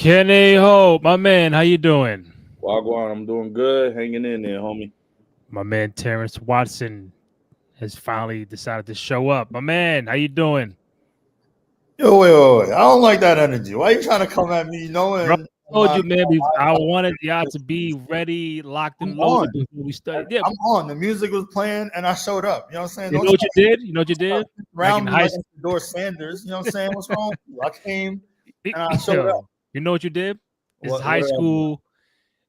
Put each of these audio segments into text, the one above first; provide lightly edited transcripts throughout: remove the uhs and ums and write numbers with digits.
Kenny Hope, my man, how you doing? Wagwan, I'm doing good. Hanging in there, homie. My man Terrence Watson has finally decided to show up. My man, how you doing? Yo, wait. I don't like that energy. Why are you trying to come at me Bro, knowing I told you, man, I wanted y'all to be ready, locked and I'm loaded on? before we started. Yeah, I'm on. The music was playing and I showed up. You know what I'm saying? you Don't know what try you did? You know what you to did? Like in round me high like school. I'm Doris Sanders. You know what I'm saying? What's wrong with you? I came and I showed up. Yo, you know what you did? It's What high did I do? school.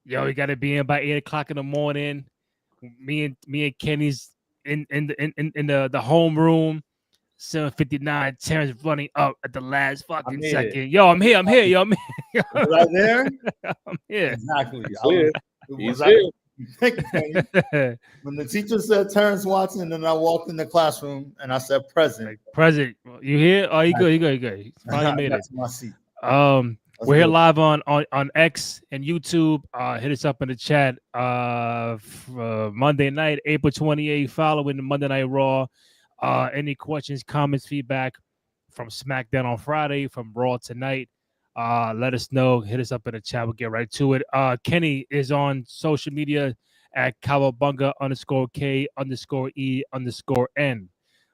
Yo, you got to be in by 8 o'clock in the morning. Me and Kenny's in the homeroom. 7:59. Terrence running up at the last I fucking made it. second. Yo, I'm here. Yo, I'm here. Was I there? I'm here. Exactly. He's I was, here. was He's I, here. Thank you, Kenny. When the teacher said Terrence Watson, and I walked in the classroom and I said present. Like, President, you here? Oh, you good. You good. You finally I made got it. to my seat. Let's We're here go. live on X and YouTube. Hit us up in the chat. Monday night, April 28th, following the Monday Night Raw. Any questions, comments, feedback from SmackDown on Friday, from Raw tonight? Let us know. Hit us up in the chat. We'll get right to it. Kenny is on social media at Kawabunga_K_E_N.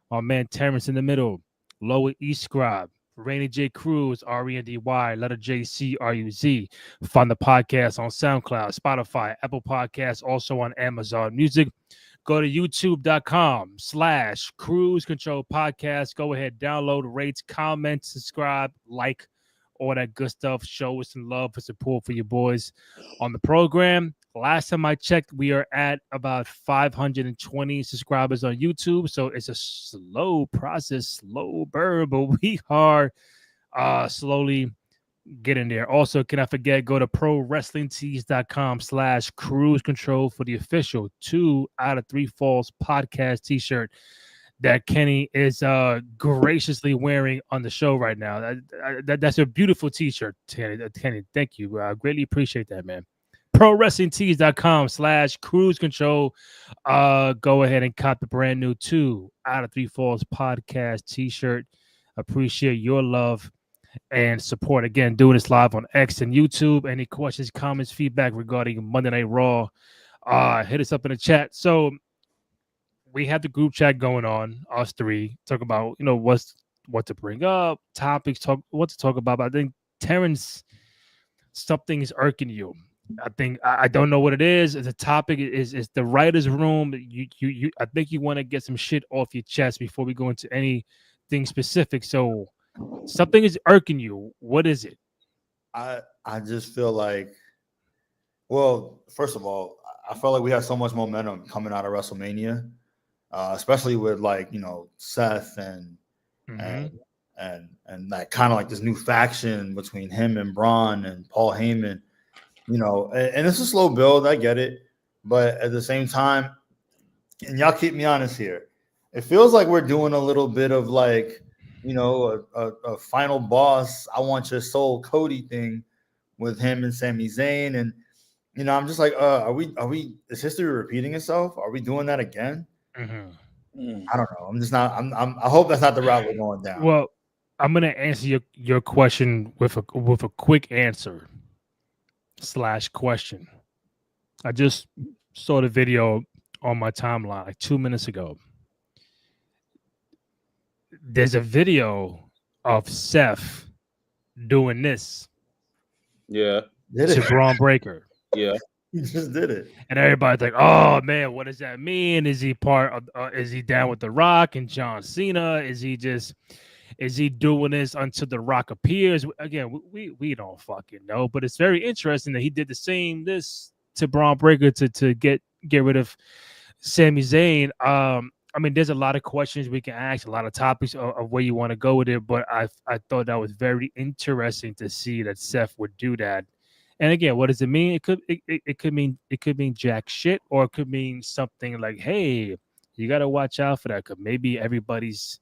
My man Terrence in the middle. Lower East Scribe. Rainy J Cruz, RENDY, letter JCRUZ. Find the podcast on SoundCloud, Spotify, Apple Podcasts, also on Amazon Music. Go to youtube.com/Cruise Control Podcast. Go ahead, download, rate, comment, subscribe, like, all that good stuff. Show us some love and support for your boys on the program. Last time I checked, we are at about 520 subscribers on YouTube. So it's a slow process, slow burn, but we are slowly getting there. Also, can I forget, go to prowrestlingtees.com/cruise control for the official 2 out of 3 Falls podcast t-shirt that Kenny is graciously wearing on the show right now. That's a beautiful t-shirt, Kenny. Thank you. I greatly appreciate that, man. ProWrestlingTees.com/cruise control. Go ahead and cop the brand new 2 out of 3 Falls podcast t-shirt. Appreciate your love and support. Again, doing this live on X and YouTube. Any questions, comments, feedback regarding Monday Night Raw, hit us up in the chat. So we have the group chat going on, us three, talk about, what to bring up, topics, what to talk about. But I think Terrence, something is irking you. I think I don't know what it is. It's a topic. Is the writer's room. You I think you want to get some shit off your chest before we go into anything specific. So something is irking you. What is it? I just feel like, well, first of all, I felt like we had so much momentum coming out of WrestleMania, especially with Seth and that kind of like this new faction between him and Braun and Paul Heyman. And it's a slow build. I get it, but at the same time, and y'all keep me honest here, it feels like we're doing a little bit of like, a final boss, I want your soul Cody thing with him and Sami Zayn. And, I'm just like, are we, is history repeating itself? Are we doing that again? I don't know. I'm just not, I hope that's not the route we're going down. Well, I'm going to answer your question with a quick answer / question. I just saw the video on my timeline like 2 minutes ago. There's a video of Seth doing this. Yeah. To Braun Breaker. Yeah. He just did it. And everybody's like, oh man, what does that mean? Is he part of is he down with The Rock and John Cena? Is he doing this until The Rock appears? Again, we don't fucking know, but it's very interesting that he did the same this to Braun Breaker to get rid of Sami Zayn. I mean, there's a lot of questions we can ask, a lot of topics of where you want to go with it, but I thought that was very interesting to see that Seth would do that. And again, what does it mean? It could mean jack shit, or it could mean something like, hey, you got to watch out for that, because maybe everybody's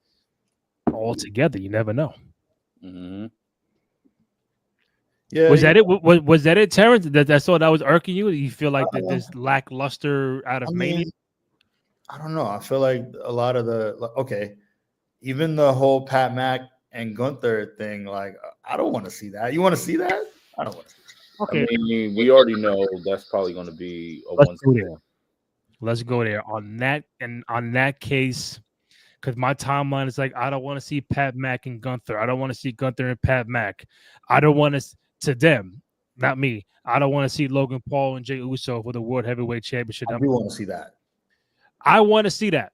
all together. You never know. Mm-hmm. Yeah. Was that it? Was that it, Terrence? That's all that was irking you? You feel like that this lackluster out of Mania? I don't know. I feel like a lot of even the whole Pat Mac and Gunther thing, like, I don't want to see that. You want to see that? I don't want. Okay, I mean, we already know that's probably going to be a let's one. go there. Let's go there on that. And on that case, because my timeline is like, I don't want to see Pat Mack and Gunther. I don't want to see Gunther and Pat Mack. I don't want to them, not me. I don't want to see Logan Paul and Jey Uso for the World Heavyweight Championship. I do want to see that. I want to see that.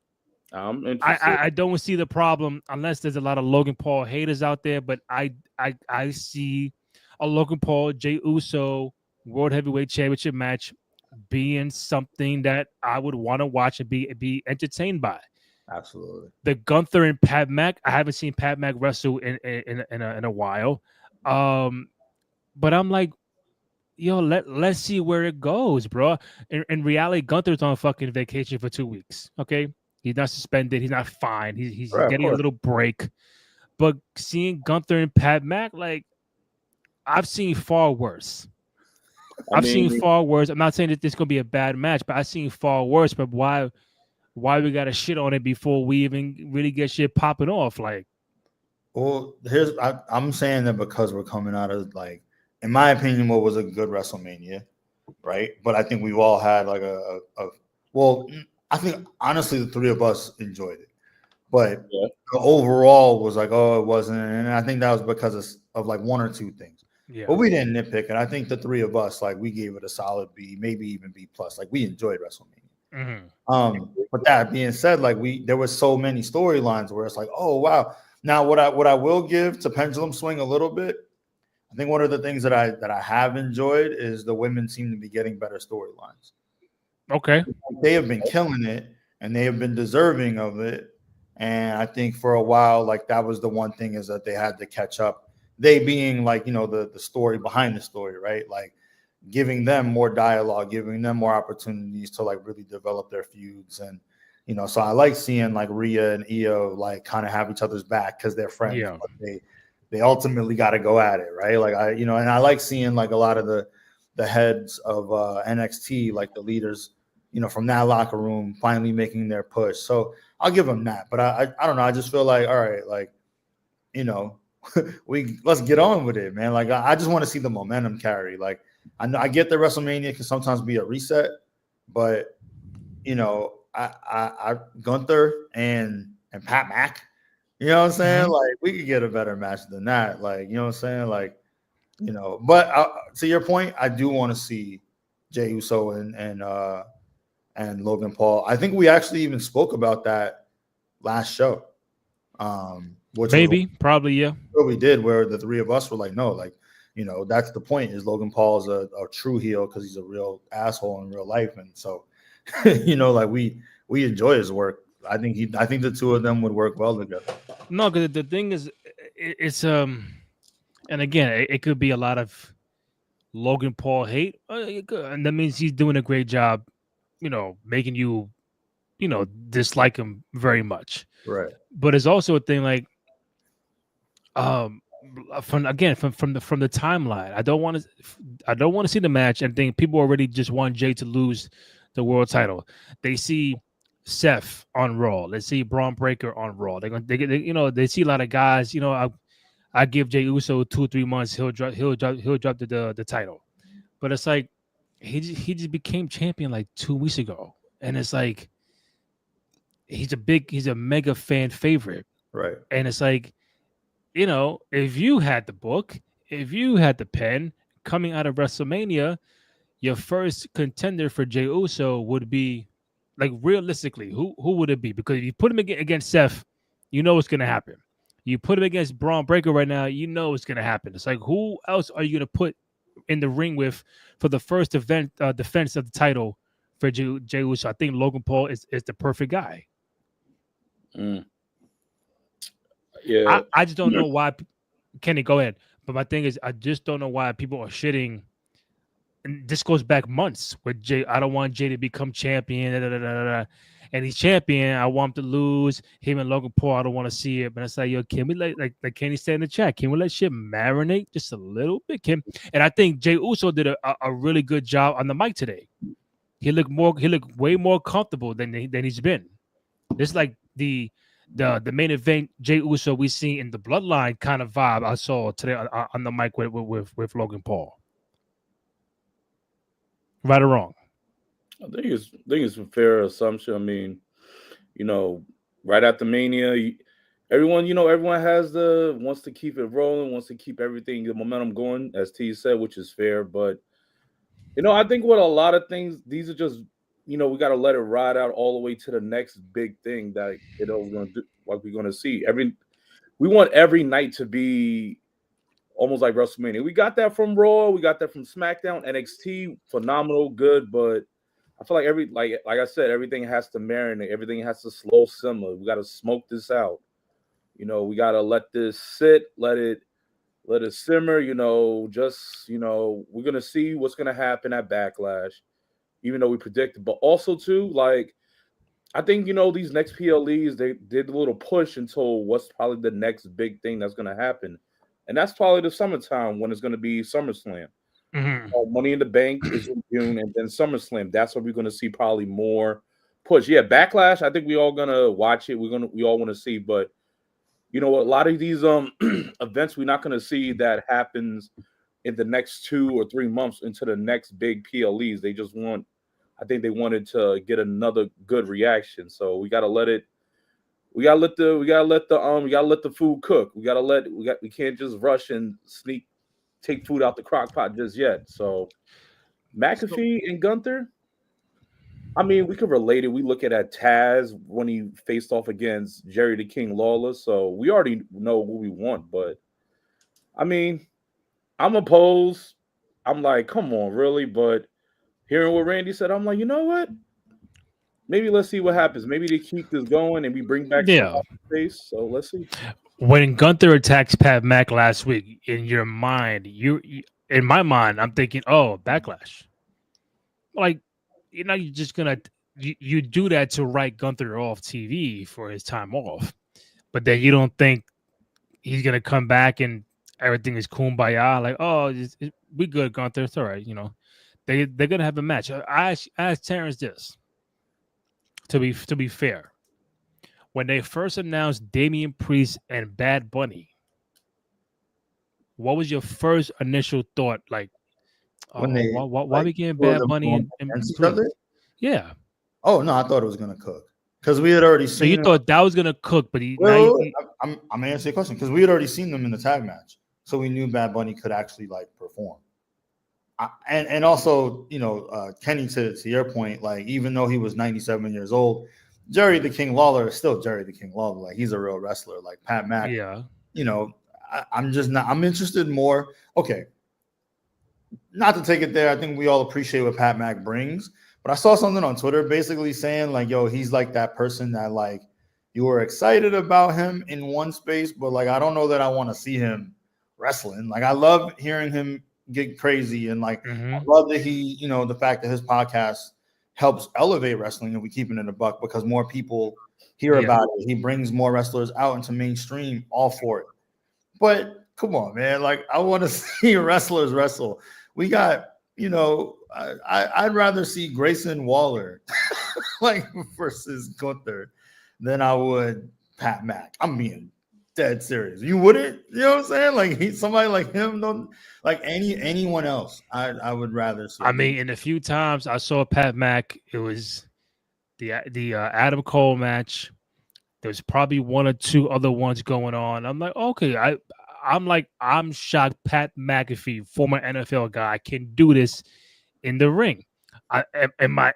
I'm interested. I don't see the problem unless there's a lot of Logan Paul haters out there, but I see a Logan Paul Jey Uso World Heavyweight Championship match being something that I would want to watch and be entertained by. Absolutely. The Gunther and Pat Mack, I haven't seen Pat Mack wrestle in a while, but I'm like, yo, let's see where it goes, bro. In reality, Gunther's on fucking vacation for 2 weeks. Okay, he's not suspended. He's not fined. He's Right, getting a little break. But seeing Gunther and Pat Mack, like, I've seen far worse. I've seen far worse. I'm not saying that this is gonna be a bad match, but I've seen far worse. But why we gotta shit on it before we even really get shit popping off? Like, well, I'm saying that because we're coming out of, like, in my opinion, what was a good WrestleMania, right? But I think we've all had like well, I think honestly the three of us enjoyed it, but the overall was like, oh, it wasn't, and I think that was because of like one or two things. yeah. But we didn't nitpick, and I think the three of us, like, we gave it a solid B, maybe even B plus. Like, we enjoyed WrestleMania. Mm-hmm. But that being said, like, there were so many storylines where it's like, oh wow. Now, what I will give to Pendulum Swing a little bit, I think one of the things that I have enjoyed is the women seem to be getting better storylines. Okay, they have been killing it, and they have been deserving of it. And I think for a while, like, that was the one thing, is that they had to catch up. They being, like, you know, the story behind the story, right? Like, giving them more dialogue, giving them more opportunities to, like, really develop their feuds. And, you know, so I like seeing, like, Rhea and Io, like, kind of have each other's back because they're friends. Yeah. But they ultimately got to go at it, right? Like, and I like seeing, like, a lot of the heads of NXT, like the leaders, you know, from that locker room finally making their push. So I'll give them that. But I don't know. I just feel like, all right, like, you know, let's get on with it, man. Like, I just want to see the momentum carry. Like, I get that WrestleMania can sometimes be a reset, but, you know, I Gunther and Pat Mack, you know what I'm saying? Like, we could get a better match than that. Like, you know what I'm saying? Like, you know, but to your point, I do want to see Jey Uso and Logan Paul. I think we actually even spoke about that last show. Which probably, yeah. What we did, where the three of us were like, no, like, you know, that's the point, is Logan Paul is a true heel because he's a real asshole in real life. And so, you know, like, we enjoy his work. I think the two of them would work well together. No, because the thing is, it's and again, it could be a lot of Logan Paul hate, and that means he's doing a great job, you know, making you, you know, dislike him very much. Right. But it's also a thing like, from the timeline, I don't want to see the match and think people already just want Jey to lose the world title. They see Seth on Raw. They see Braun Breaker on Raw. They see a lot of guys. You know, I give Jey Uso 2 or 3 months. He'll drop the title. But it's like he just became champion like 2 weeks ago, and it's like he's a mega fan favorite, right? And it's like, you know, if you had the book, if you had the pen coming out of WrestleMania, your first contender for Jey Uso would be, like, realistically, who would it be? Because if you put him against Seth, you know what's going to happen. You put him against Braun Breaker right now, you know what's going to happen. It's like, who else are you going to put in the ring with for the first defense of the title for Jey Uso? I think Logan Paul is the perfect guy. Yeah, I just don't know why. Kenny, go ahead. But my thing is, I just don't know why people are shitting. And this goes back months with Jey. I don't want Jey to become champion. And he's champion. I want him to lose. Him and Logan Paul, I don't want to see it. But it's like, yo, can we like Kenny said in the chat, can we let shit marinate just a little bit, Kim? And I think Jey Uso did a really good job on the mic today. He looked way more comfortable than he's been. It's like the the main event, Jey Uso, we see in the Bloodline kind of vibe I saw today on the mic with Logan Paul. Right or wrong? I think it's a fair assumption. I mean, right after Mania, everyone has wants to keep it rolling, wants to keep everything, the momentum going, as T said, which is fair. But I think with a lot of things, these are just we got to let it ride out all the way to the next big thing that we're going to do, like we're going to see. We want every night to be almost like WrestleMania. We got that from Raw, we got that from SmackDown, NXT, phenomenal, good, but I feel like like I said, everything has to marinate, everything has to slow simmer. We got to smoke this out. We got to let this sit, let it simmer. We're gonna see what's gonna happen at Backlash, even though we predicted. But also too, like I think these next PLEs, they did a little push until what's probably the next big thing that's gonna happen, and that's probably the summertime when it's gonna be SummerSlam. Money in the Bank is in June, and then SummerSlam. That's what we're gonna see probably more push. Yeah, Backlash. I think we all gonna watch it. We all want to see, but a lot of these events we're not gonna see that happens in the next 2 or 3 months into the next big PLEs. They just I think they wanted to get another good reaction. So we gotta let the food cook. We can't just rush and take food out the crock pot just yet. So McAfee and Gunther, I mean, we could relate it. We look at Taz when he faced off against Jerry the King Lawler. So we already know what we want. But I mean, I'm opposed. I'm like, come on, really? But hearing what Randy said, I'm like, you know what? Maybe let's see what happens. Maybe they keep this going and we bring back face. So let's see. When Gunther attacks Pat Mac last week, in your mind, in my mind, I'm thinking, oh, Backlash. Like, you're just gonna you do that to write Gunther off TV for his time off, but then you don't think he's gonna come back and everything is kumbaya. Like, oh, we good, Gunther. It's all right. They're gonna have a match. I asked Terrence this to be fair. When they first announced Damian Priest and Bad Bunny, what was your first initial thought? Like, why we getting Bad Bunny and Priest? Yeah. Oh no, I thought it was gonna cook because we had already seen. So you thought that was gonna cook, but I'm gonna answer your question because we had already seen them in the tag match, so we knew Bad Bunny could actually perform. And also, Kenny, to your point, like even though he was 97 years old, Jerry the King Lawler is still Jerry the King Lawler. Like he's a real wrestler. Like Pat Mac. Yeah. I'm interested more. Okay. Not to take it there. I think we all appreciate what Pat Mac brings, but I saw something on Twitter basically saying like, yo, he's like that person that like you were excited about him in one space, but like I don't know that I want to see him wrestling. Like I love hearing him get crazy and like I love that he, the fact that his podcast helps elevate wrestling, and we keep it in a buck because more people hear about it. He brings more wrestlers out into mainstream, all for it. But come on, man, like I want to see wrestlers wrestle. We got, I'd rather see Grayson Waller like versus Gunther than I would Pat Mac. I'm being dead serious. You wouldn't, you know what I'm saying? Like somebody like him, don't like anyone else. I would rather see. I mean, in a few times I saw Pat Mac, it was the Adam Cole match. There's probably one or two other ones going on. I'm like, okay, I'm shocked Pat McAfee, former NFL guy, can do this in the ring. Am I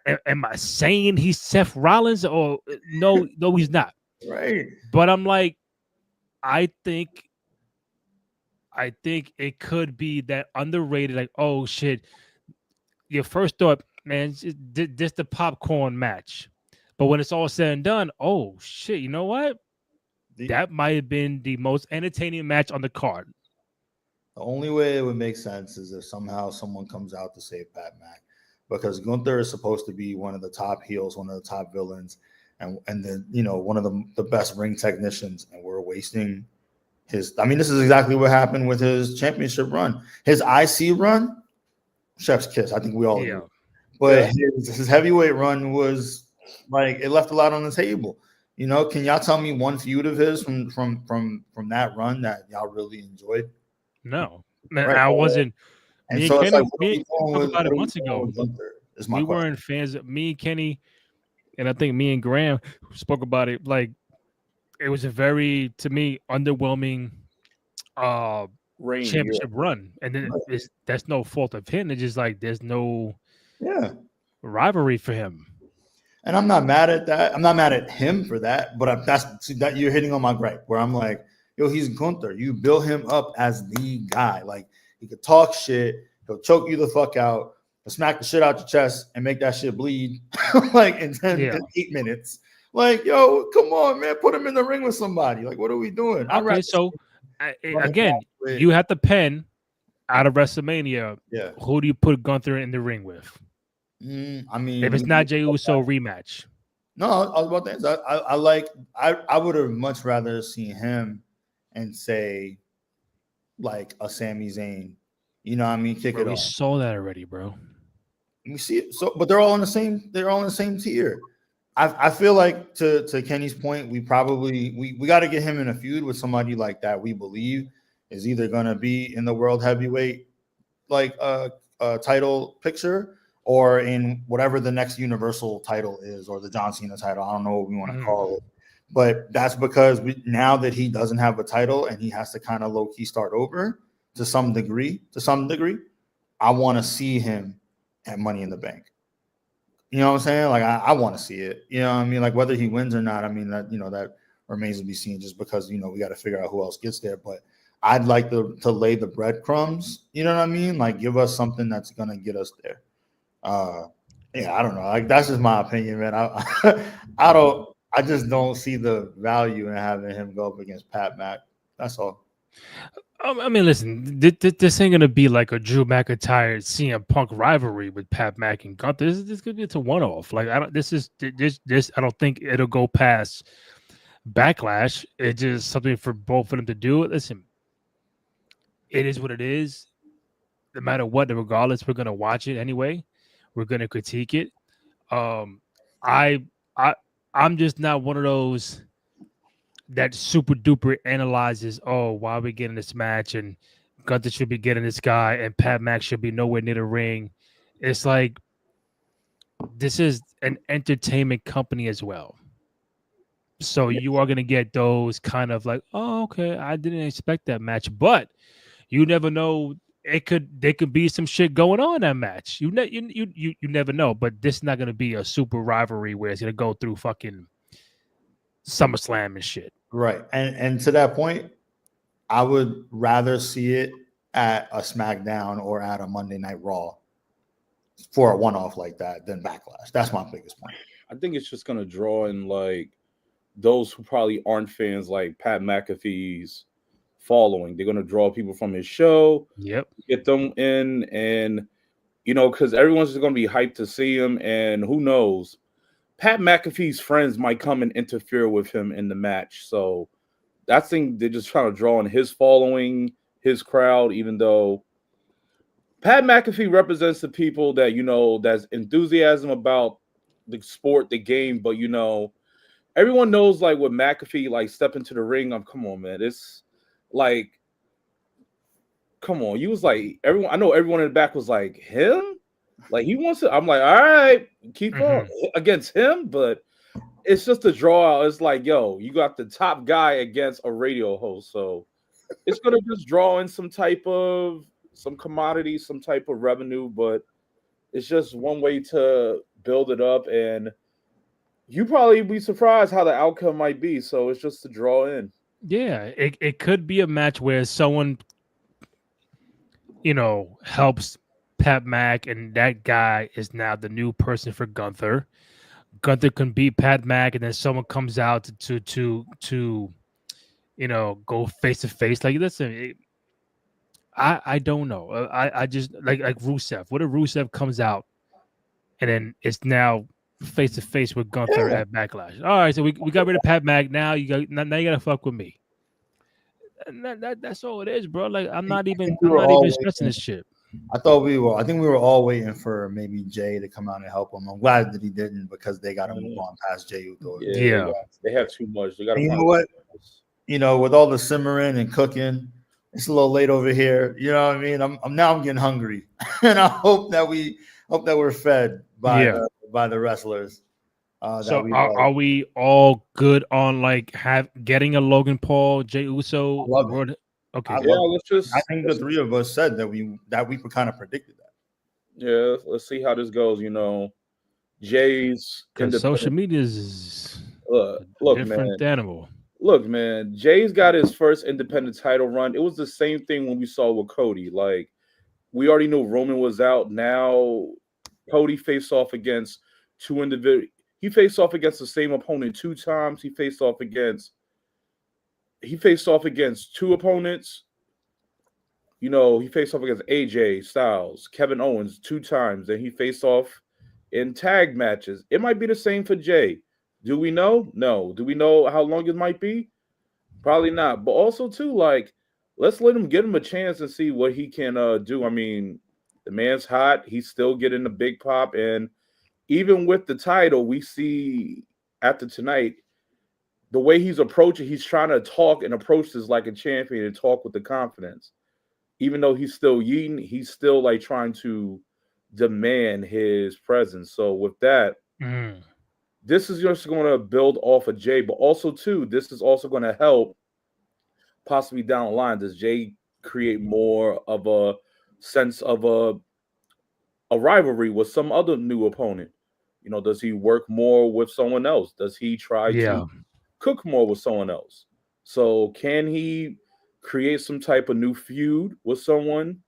saying he's Seth Rollins or no, he's not. Right. But I'm like, I think it could be that underrated, like, oh shit. Your first thought, man, this the popcorn match. But when it's all said and done, oh shit, you know what? That might have been the most entertaining match on the card. The only way it would make sense is if somehow someone comes out to save Pat Mac, because Gunther is supposed to be one of the top heels, one of the top villains, and then one of the best ring technicians, and we're wasting his. I mean, this is exactly what happened with his championship run, his IC run. Chef's kiss. I think we all agree. But his heavyweight run was like it left a lot on the table. You know, can y'all tell me one feud of his from that run that y'all really enjoyed? No, man, Right. I wasn't. And Me and so it's like, Kenny, what are we doing spoke with, about what it are we months doing ago. with Gunther? Is my We question. weren't fans of me, Kenny, and I think me and Graham spoke about it. Like it was a very, to me, underwhelming Reign, yeah. championship run, and then that's no fault of him. It's just like there's no rivalry for him. And I'm not mad at that. I'm not mad at him for that. But that you're hitting on my gripe where I'm like, yo, he's Gunther. You build him up as the guy. Like he could talk shit. He'll choke you the fuck out. He'll smack the shit out your chest and make that shit bleed like in 8 minutes. Like, yo, come on, man. Put him in the ring with somebody. Like, what are we doing? Okay, so again, you have to pen out of WrestleMania. Yeah. Who do you put Gunther in the ring with? I mean, if it's not Jey Uso rematch. No, I was about to answer. I would have much rather seen him and say like a Sami Zayn. You know what I mean? Kick it off. We saw that already, bro. We see it. So, but they're all in the same tier. I feel like to Kenny's point, we got to get him in a feud with somebody like that we believe is either gonna be in the world heavyweight like title picture or in whatever the next Universal title is, or the John Cena title. I don't know what we want to call it. But that's because now that he doesn't have a title and he has to kind of low-key start over to some degree, I want to see him at Money in the Bank. You know what I'm saying? Like, I want to see it. You know what I mean? Like, whether he wins or not, I mean, that remains to be seen just because, we got to figure out who else gets there. But I'd like to lay the breadcrumbs, you know what I mean? Like, give us something that's going to get us there. I don't know. Like, that's just my opinion, man. I just don't see the value in having him go up against Pat Mac. That's all. I mean, listen, this ain't gonna be like a Drew McIntyre CM Punk rivalry with Pat Mac and Gunther. This could be a one-off. Like I don't think it'll go past Backlash. It's just something for both of them to do. Listen, it is what it is. No matter what, regardless, we're gonna watch it anyway. We're gonna critique it. I'm just not one of those that super duper analyzes, why are we getting this match and Gunther should be getting this guy and Pat Mac should be nowhere near the ring. It's like this is an entertainment company as well. So you are going to get those kind of like, oh, okay, I didn't expect that match, but you never know. There could be some shit going on in that match. You never know, but this is not going to be a super rivalry where it's going to go through fucking SummerSlam and shit. Right. And to that point, I would rather see it at a SmackDown or at a Monday Night Raw for a one-off like that than Backlash. That's my biggest point. I think it's just going to draw in like those who probably aren't fans like Pat McAfee's following. They're going to draw people from his show. Yep. Get them in and, because everyone's just going to be hyped to see him. And who knows? Pat McAfee's friends might come and interfere with him in the match. So that thing, they're just trying to draw in his following, his crowd, even though Pat McAfee represents the people that, that's enthusiasm about the sport, the game. But, everyone knows, like, with McAfee, like, step into the ring. Come on, man. It's like, come on. You was like, I know everyone in the back was like, him? Like, he wants to. I'm like, all right, keep on against him, but it's just a draw. It's like, yo, you got the top guy against a radio host, so it's gonna just draw in some commodity, some type of revenue, but it's just one way to build it up, and you probably be surprised how the outcome might be. So it's just to draw in. Yeah, it could be a match where someone, helps Pat Mac, and that guy is now the new person for Gunther. Gunther can beat Pat Mac, and then someone comes out to go face to face. Like, listen, I don't know. I just like Rusev. What if Rusev comes out, and then it's now face to face with Gunther at Backlash? All right, so we got rid of Pat Mac. Now you gotta fuck with me. And that's all it is, bro. Like I'm not even stressing this shit. I think we were all waiting for maybe Jay to come out and help him. I'm glad that he didn't because they got to move on past Jey Uso. Yeah. They have too much. They got to. You know what? With all the simmering and cooking, it's a little late over here. You know what I mean? I'm getting hungry, and I hope that we're fed by the wrestlers. So are we all good on getting a Logan Paul, Jey Uso? Okay. I think the three of us said that we kind of predicted that. Yeah, let's see how this goes. Jay's social media is look, different man. animal. Look, man, Jay's got his first independent title run. It was the same thing when we saw with Cody. Like, we already knew Roman was out. Now Cody faced off against two individuals. He faced off against the same opponent 2 times. He faced off against two opponents. He faced off against AJ Styles, Kevin Owens 2 times. Then he faced off in tag matches. It might be the same for Jay. Do we know? No. Do we know how long it might be? Probably not. But also, too, let's let him get him a chance and see what he can do. I mean, the man's hot. He's still getting a big pop. And even with the title, we see after tonight, the way he's approaching, he's trying to talk and approach this like a champion and talk with the confidence. Even though he's still yeeting, he's still trying to demand his presence. So with that, this is just going to build off of Jay, but also too, this is also going to help possibly down the line. Does Jay create more of a sense of a rivalry with some other new opponent? Does he work more with someone else? Does he try to cook more with someone else? So can he create some type of new feud with someone?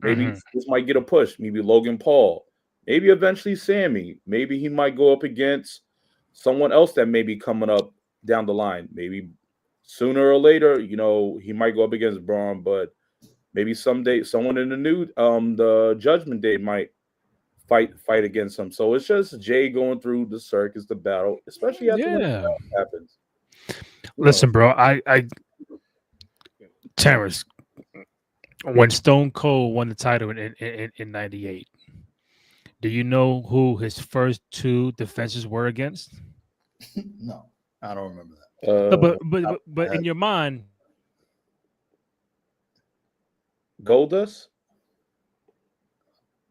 Maybe this might get a push. Maybe Logan Paul. Maybe eventually Sami. Maybe he might go up against someone else that may be coming up down the line. Maybe sooner or later, he might go up against Braun, but maybe someday someone in the Judgment Day might fight against him. So it's just Jay going through the circus, the battle, especially after when it happens. Listen, bro, I Terrence, when Stone Cold won the title in 98, do you know who his first 2 defenses were against? No, I don't remember that. But in your mind, Goldust?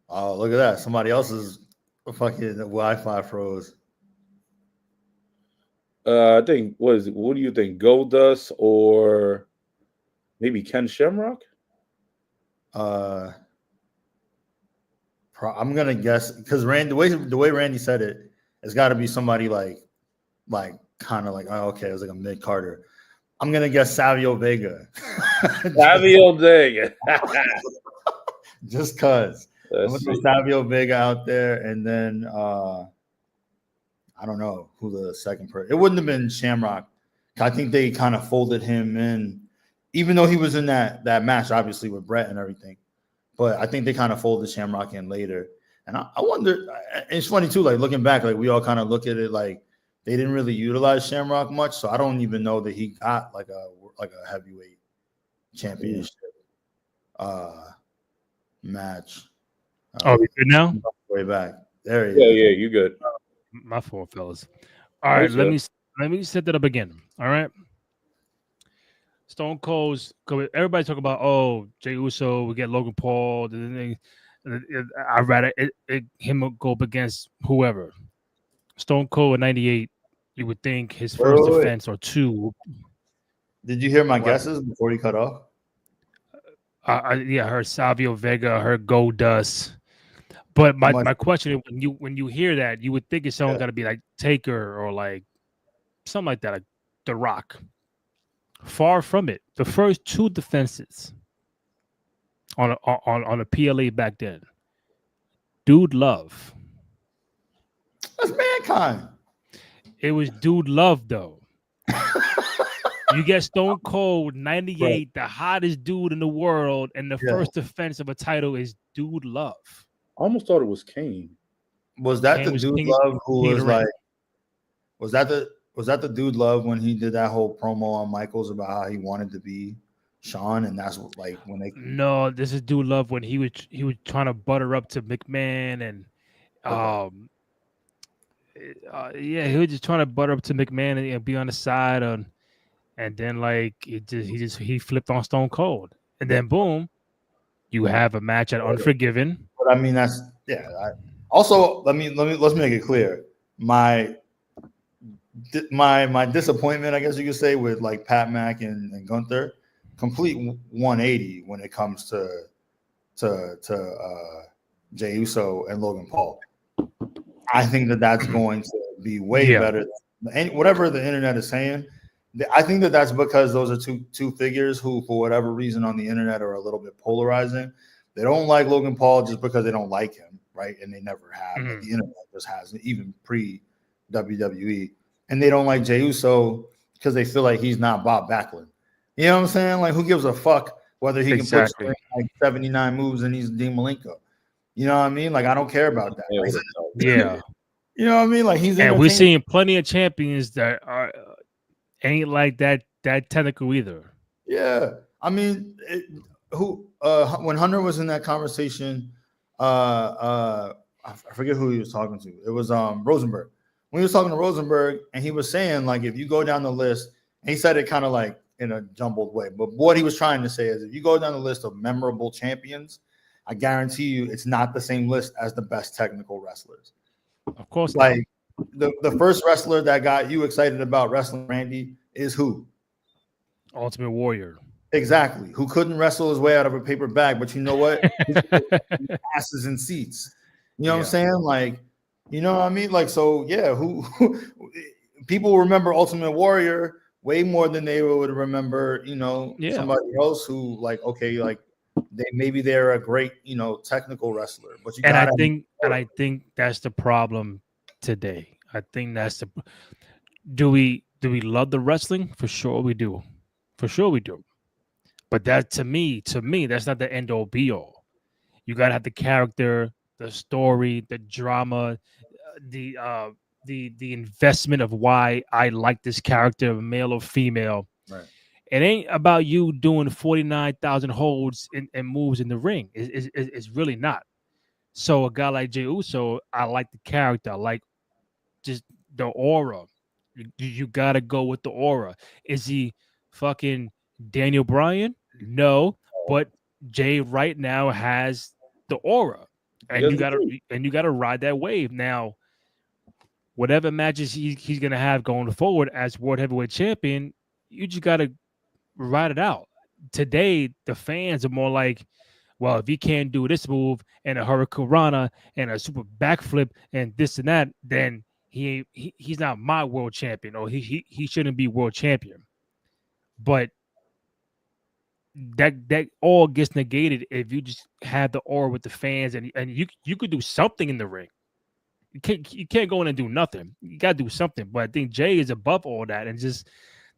Oh, look at that! Somebody else's fucking Wi-Fi froze. I think what do you think? Goldust or maybe Ken Shamrock? I'm gonna guess because the way Randy said it, it's got to be somebody like kind of okay, it was like a mid Carter. I'm gonna guess Savio Vega. Savio Vega. Just cause I'm gonna throw Savio Vega out there, and then I don't know who the second person. It wouldn't have been Shamrock. I think they kind of folded him in, even though he was in that match, obviously with Brett and everything. But I think they kind of folded Shamrock in later. And I wonder. It's funny too. Looking back, we all kind of look at it they didn't really utilize Shamrock much. So I don't even know that he got a heavyweight championship match. we good now? Way back there. Yeah, you good. My fault, fellas. All right, let me set that up again. All right. Stone Cold's. Everybody talk about Jey Uso. We get Logan Paul. I'd rather him go up against whoever. Stone Cold in 98. You would think his first defense or 2. Did you hear my guesses before you cut off? I heard Savio Vega. I heard Goldust. But my question is, when you hear that, you would think it's someone got to be like Taker or something like that, like The Rock. Far from it. The first 2 defenses on a PLA back then, Dude Love. That's Mankind. It was Dude Love though. You get Stone Cold 98, the hottest dude in the world, and the first defense of a title is Dude Love. I almost thought it was Kane. Was that the Dude Love who was Was that the Dude Love when he did that whole promo on Michaels about how he wanted to be Sean, and that's what, like when they No, this is Dude Love when he was trying to butter up to McMahon and yeah, he was just trying to butter up to McMahon and be on the side on, and then like he flipped on Stone Cold, and then boom, you have a match at Unforgiven. But I mean that's also let's make it clear. My disappointment, I guess you could say, with like Pat Mack and Gunther, complete 180 when it comes to Jey Uso and Logan Paul. I think that's going to be way better than whatever the internet is saying. I think that's because those are two figures who, for whatever reason, on the internet are a little bit polarizing. They don't like Logan Paul just because they don't like him, right? And they never have. Mm-hmm. Like the internet just hasn't, even pre WWE. And they don't like Jey Uso because they feel like he's not Bob Backlund. You know what I'm saying? Like, who gives a fuck whether he can put like 79 moves and he's Dean Malenko? You know what I mean? Like, I don't care about that. Like, yeah. You know what I mean? Like, he's and we're seeing plenty of champions that are ain't like that technical either. Yeah. I mean, when Hunter was in that conversation, I forget who he was talking to. It was Rosenberg. When he was talking to Rosenberg, and he was saying, like, if you go down the list, and he said it kind of like in a jumbled way, but what he was trying to say is if you go down the list of memorable champions, I guarantee you it's not the same list as the best technical wrestlers. Of course, like the first wrestler that got you excited about wrestling, Randy, is who? Ultimate Warrior. Exactly. Who couldn't wrestle his way out of a paper bag, but you know what? Asses in seats. You know what I'm saying? Like, you know what I mean? Like, so yeah, who people remember Ultimate Warrior way more than they would remember, you know, somebody else who, like, okay, like they're a great, you know, technical wrestler. But I think that's the problem today. I think that's the do we love the wrestling? For sure we do. For sure we do. But that to me, that's not the end all be all. You gotta have the character, the story, the drama, the investment of why I like this character, male or female. Right. It ain't about you doing 49,000 holds and moves in the ring. It's really not. So a guy like Jey Uso, I like the character. I like just the aura. You gotta go with the aura. Is he fucking Daniel Bryan? No, but Jay right now has the aura, and you gotta ride that wave. Now, whatever matches he's gonna have going forward as world heavyweight champion, you just gotta ride it out. Today, the fans are more like, well, if he can't do this move and a Hurricane Rana and a super backflip and this and that, then he's not my world champion, or he shouldn't be world champion. But that all gets negated if you just have the aura with the fans and you could do something in the ring. You can't go in and do nothing. You gotta do something. But I think Jay is above all that, and just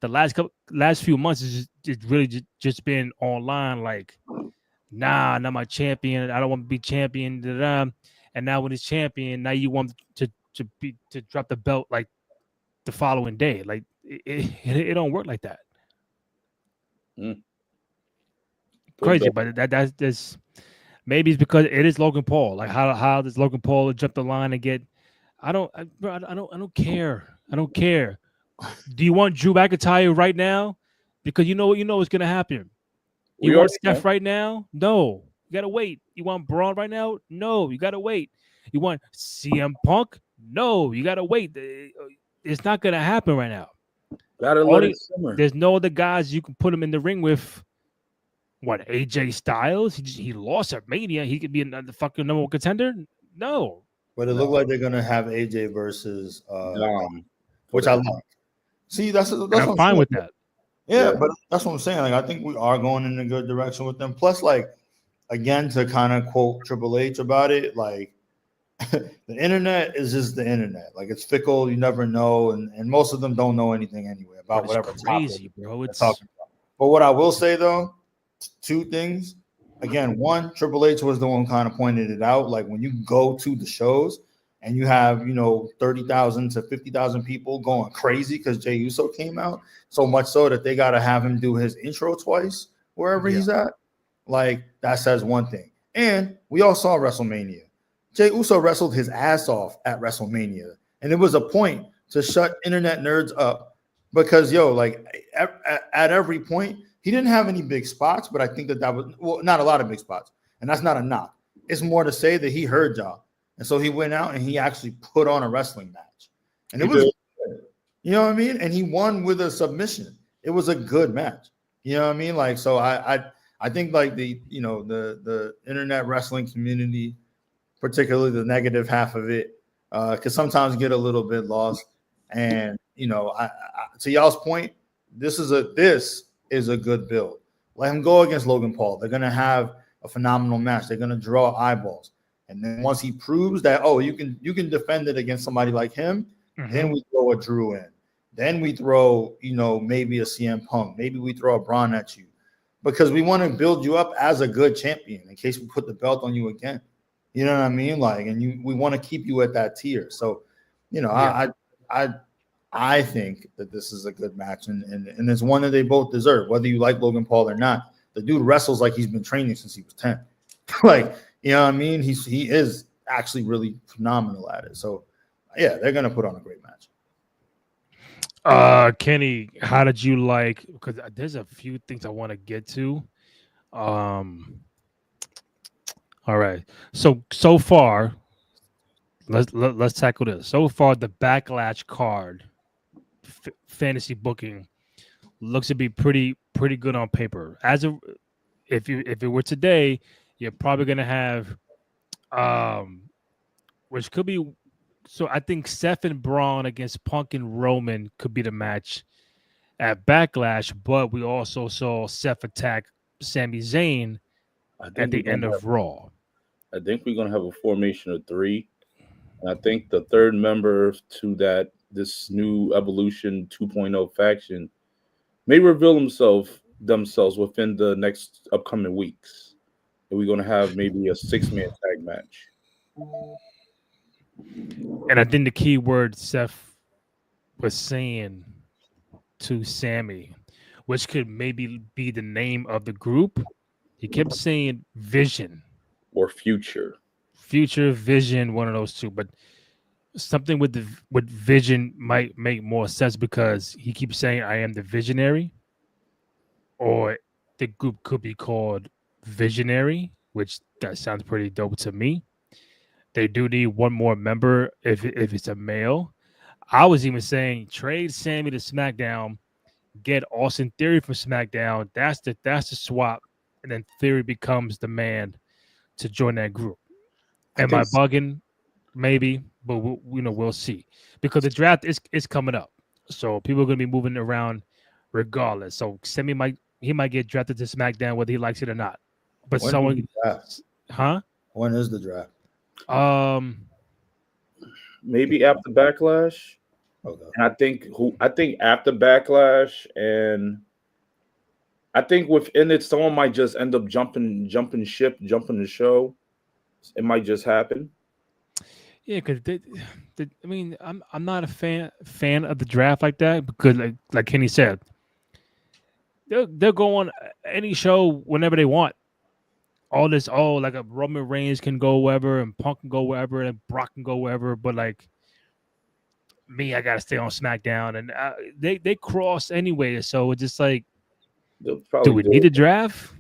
the last few months is really just been online like, nah, not my champion. I don't want to be champion. Da-da. And now when he's champion, now you want to drop the belt like the following day. Like it don't work like that. Crazy, but that's maybe it's because it is Logan Paul. Like how does Logan Paul jump the line and get? I don't care. I don't care. Do you want Drew McIntyre right now? Because you know what's gonna happen. You want Steph right now? No, you gotta wait. You want Braun right now? No, you gotta wait. You want CM Punk? No, you gotta wait. It's not gonna happen right now. Gotta let it simmer. There's no other guys you can put him in the ring with. What, AJ Styles? He lost at Mania. He could be another fucking number one contender. No, but it looked like they're gonna have AJ versus which I like. See, that's I'm fine with that. Yeah, but that's what I'm saying. Like, I think we are going in a good direction with them. Plus, like, again, to kind of quote Triple H about it, like, the internet is just the internet. Like, it's fickle. You never know, and most of them don't know anything anyway about whatever. Crazy, bro. It's talking about. But what I will say though, two things. Again, one, Triple H was the one kind of pointed it out. Like, when you go to the shows and you have, 30,000 to 50,000 people going crazy because Jey Uso came out, so much so that they got to have him do his intro twice, wherever he's at. Like, that says one thing. And we all saw WrestleMania. Jey Uso wrestled his ass off at WrestleMania. And it was a point to shut internet nerds up because, like, at every point, he didn't have any big spots, but I think that was, well, not a lot of big spots. And that's not a knock. It's more to say that he heard y'all. And so he went out and he actually put on a wrestling match. And it was good. You know what I mean? And he won with a submission. It was a good match. You know what I mean? Like, so I think like the internet wrestling community, particularly the negative half of it, could sometimes get a little bit lost. And I to y'all's point, this is a good build. Let him go against Logan Paul. They're gonna have a phenomenal match. They're gonna draw eyeballs. And then once he proves that, you can defend it against somebody like him, then we throw a Drew in. Then we throw, maybe a CM Punk. Maybe we throw a Braun at you. Because we want to build you up as a good champion in case we put the belt on you again. You know what I mean? Like, and we want to keep you at that tier. So, I think that this is a good match, and it's one that they both deserve, whether you like Logan Paul or not. The dude wrestles like he's been training since he was 10. Like, you know what I mean? He is actually really phenomenal at it. So, yeah, they're gonna put on a great match. Kenny, how did you like? Because there's a few things I want to get to. All right. So far, let's tackle this. So far, the Backlash card fantasy booking looks to be pretty good on paper. If it were today, you're probably gonna have which could be. So I think Seth and Braun against Punk and Roman could be the match at Backlash, but we also saw Seth attack Sami Zayn at the end of Raw. I think we're going to have a formation of 3. And I think the third member to this new Evolution 2.0 faction may reveal themselves within the next upcoming weeks. And we're going to have maybe a 6-man tag match. And I think the key word Seth was saying to Sami, which could maybe be the name of the group. He kept saying vision or future, vision, one of those two. But something with vision might make more sense because he keeps saying, "I am the visionary," or the group could be called Visionary, which that sounds pretty dope to me. They do need one more member if it's a male. I was even saying trade Sami to SmackDown, get Austin Theory from SmackDown. That's the swap, and then Theory becomes the man to join that group. Am I bugging? Maybe, but we'll see because the draft is coming up, so people are going to be moving around regardless. So Sami might get drafted to SmackDown whether he likes it or not. But When When is the draft? Maybe after Backlash. Okay. And I think after Backlash, and I think within it, someone might just end up jumping the show. It might just happen. Yeah, because I mean, I'm not a fan of the draft like that because, like Kenny said, they'll go on any show whenever they want. All this, like a Roman Reigns can go wherever, and Punk can go wherever, and Brock can go wherever. But like me, I gotta stay on SmackDown, and they cross anyway. So it's just like, do we need a draft?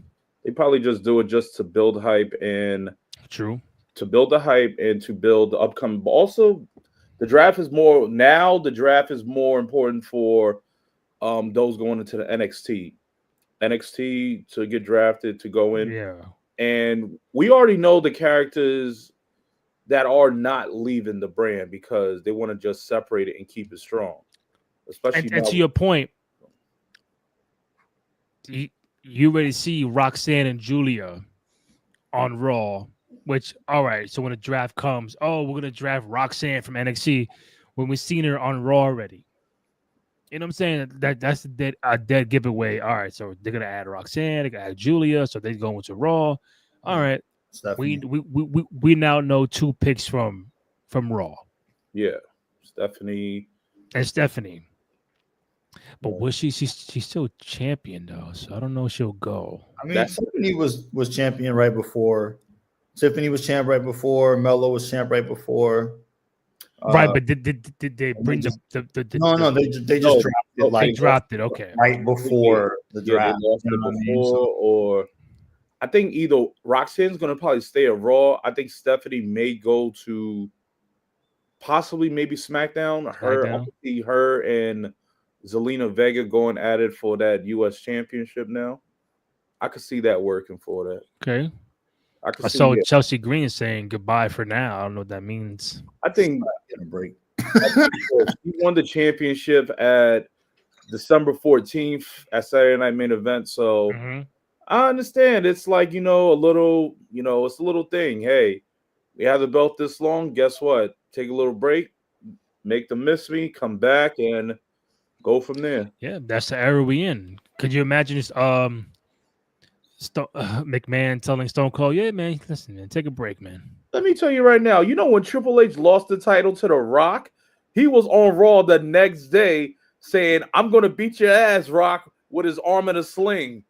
They probably just do it just to build hype and true. To build the hype and to build the upcoming. But also, the draft is more now. The draft is more important for those going into the NXT to get drafted to go in. Yeah. And we already know the characters that are not leaving the brand because they want to just separate it and keep it strong. Especially and to your point, you already see Roxanne and Julia on Raw, which, all right, so when the draft comes, we're going to draft Roxanne from NXT when we've seen her on Raw already. You know what I'm saying? That's a dead giveaway. All right, so they're gonna add Roxanne, they're gonna add Julia, so they're going to Raw. All right, we now know 2 picks from Raw. Yeah, Stephanie. But was she's still champion though, so I don't know if she'll go. I mean, Tiffany was champion right before. Tiffany was champ right before. Melo was champ right before. Right, but did they bring just, the no, they just dropped it they dropped it. Okay, right before the draft. They lost it before, or I think either Roxanne's going to probably stay at Raw. I think Stephanie may go to possibly maybe SmackDown. Her and Zelina Vega going at it for that U.S. Championship now. I could see that working for that. Okay. I saw Chelsea Green saying goodbye for now. I don't know what that means. I think getting a break. She won the championship at December 14th at Saturday Night Main Event. So I understand. It's like, a little, it's a little thing. Hey, we have the belt this long. Guess what? Take a little break, make them miss me, come back, and go from there. Yeah, that's the era we in. Could you imagine this? McMahon telling Stone Cold, "Yeah, man, listen, man, take a break, man." Let me tell you right now. When Triple H lost the title to The Rock, he was on Raw the next day saying, "I'm going to beat your ass, Rock," with his arm in a sling.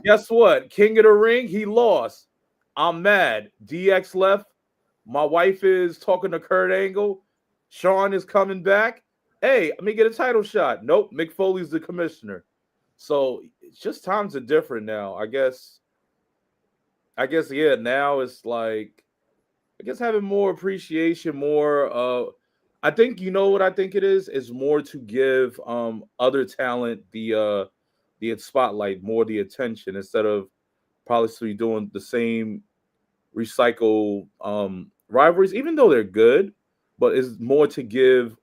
Guess what? King of the Ring, he lost. I'm mad. DX left. My wife is talking to Kurt Angle. Shawn is coming back. Hey, let me get a title shot. Nope, Mick Foley's the commissioner. So it's just times are different now. I guess, yeah, now it's like, having more appreciation, more, I think, what I think it is more to give other talent the spotlight, more the attention, instead of probably doing the same recycle rivalries, even though they're good, but it's more to give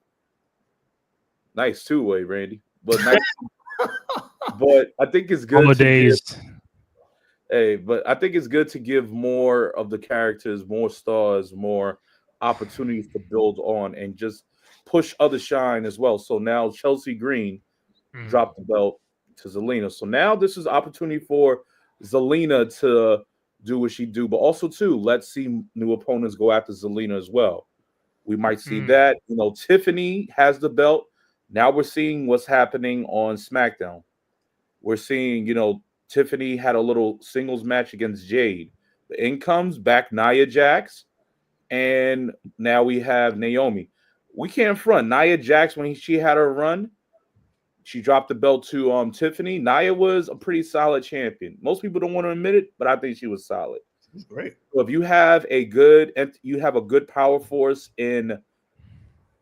nice two-way, Randy. But nice. But I think it's good. But I think it's good to give more of the characters, more stars, more opportunities to build on, and just push other shine as well. So now Chelsea Green dropped the belt to Zelina. So now this is opportunity for Zelina to do what she do, but also too, let's see new opponents go after Zelina as well. We might see that. Tiffany has the belt. Now we're seeing what's happening on SmackDown. We're seeing, Tiffany had a little singles match against Jade. In comes back Nia Jax, and now we have Naomi. We can't front. Nia Jax, when she had her run, she dropped the belt to Tiffany. Nia was a pretty solid champion. Most people don't want to admit it, but I think she was solid. She's great. So if you have a good power force in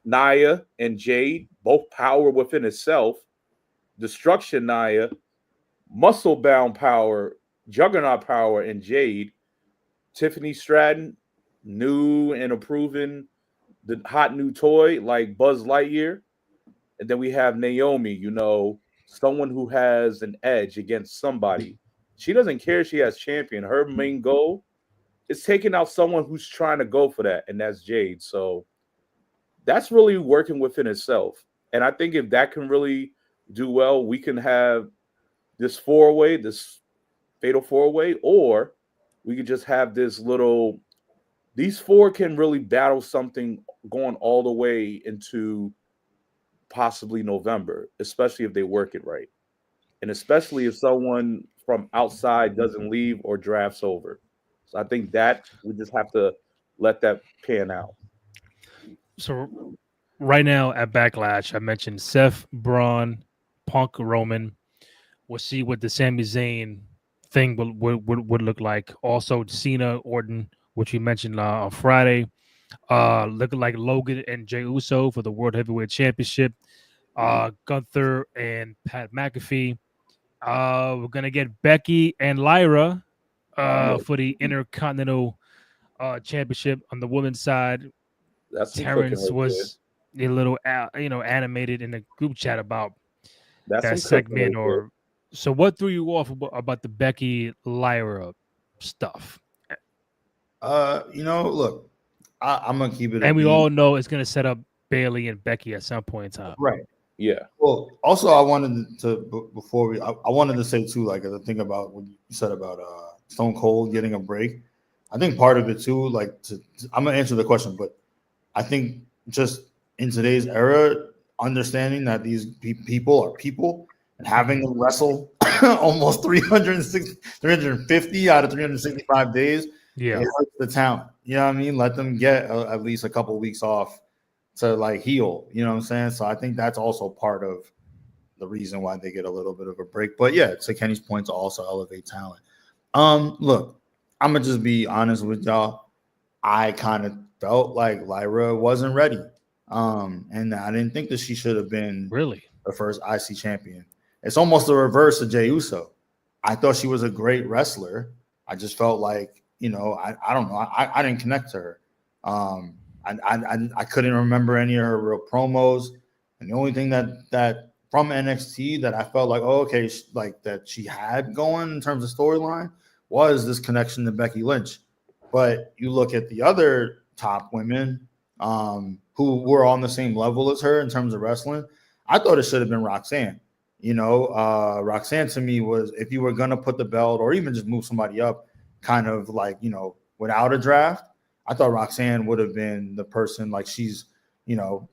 Nia and Jade, both power within itself, destruction Nia, muscle bound power, juggernaut power in Jade, Tiffany Stratton, new and approving the hot new toy like Buzz Lightyear. And then we have Naomi, someone who has an edge against somebody. She doesn't care if she has champion. Her main goal is taking out someone who's trying to go for that, and that's Jade. So that's really working within itself. And I think if that can really do well, we can have this four-way, this fatal four-way, or we could just have this little, these four can really battle something going all the way into possibly November, especially if they work it right. And especially if someone from outside doesn't leave or drafts over. So I think that we just have to let that pan out. So right now at Backlash, I mentioned Seth, Braun, Punk, Roman. We'll see what the Sami Zayn thing would look like. Also, Cena, Orton, which we mentioned on Friday. Looking like Logan and Jey Uso for the World Heavyweight Championship. Gunther and Pat McAfee. We're gonna get Becky and Lyra for the Intercontinental Championship on the women's side. Terrence was a little, animated in the group chat about that segment. So, what threw you off about the Becky Lyra stuff? Look, I'm gonna keep it. And we all know it's gonna set up Bayley and Becky at some point in time, right? Yeah. Well, also I wanted to I wanted to say too, like, as I think about what you said about Stone Cold getting a break. I think part of it too, like, I'm gonna answer the question, but I think just in today's era, understanding that these people are people and having them wrestle almost 350 out of 365 days, Yeah. it hurts the talent. You know what I mean? Let them get at least a couple of weeks off to like heal. You know what I'm saying? So I think that's also part of the reason why they get a little bit of a break. But yeah, to Kenny's point, to also elevate talent. Look, I'm gonna just be honest with y'all. I kind of felt like Lyra wasn't ready. And I didn't think that she should have been Really the first IC champion. It's almost the reverse of Jey Uso. I thought she was a great wrestler. I just felt like, you know, I don't know. I didn't connect to her. I couldn't remember any of her real promos. And the only thing that from NXT that I felt like, oh, okay, like that she had going in terms of storyline was this connection to Becky Lynch. But you look at the other top women who were on the same level as her in terms of wrestling, I thought it should have been Roxanne. You know, Roxanne to me was, if you were going to put the belt or even just move somebody up kind of like, you know, without a draft, I thought Roxanne would have been the person. Like she's, you know,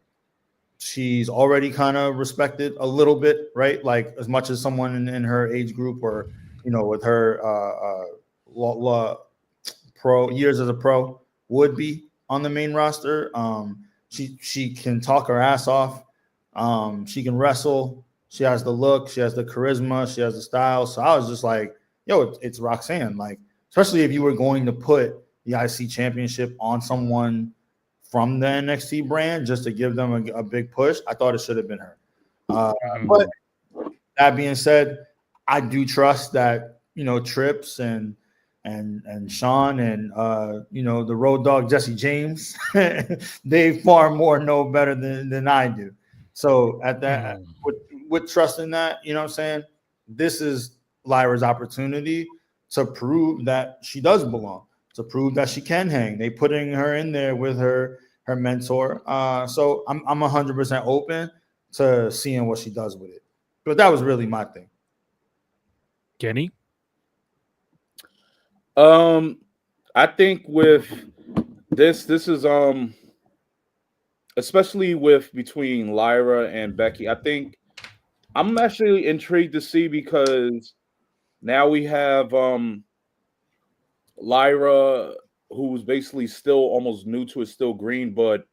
she's already kind of respected a little bit, right? Like as much as someone in her age group or, you know, with her pro years as a pro would be on the main roster. She can talk her ass off. She can wrestle. She has the look. She has the charisma. She has the style. So I was just like, yo, it's Roxanne. Like, especially if you were going to put the IC championship on someone from the NXT brand just to give them a big push, I thought it should have been her. But that being said, I do trust that, you know, Trips and Sean and you know, the road dog Jesse James, they far more know better than I do. So at that, with trusting that, you know what I'm saying, this is Lyra's opportunity to prove that she does belong, to prove that she can hang. They putting her in there with her mentor. So I'm 100% open to seeing what she does with it. But that was really my thing. Kenny? I think with this is especially with between Lyra and Becky, I think I'm actually intrigued to see, because now we have Lyra, who's basically still almost new to it, still green, but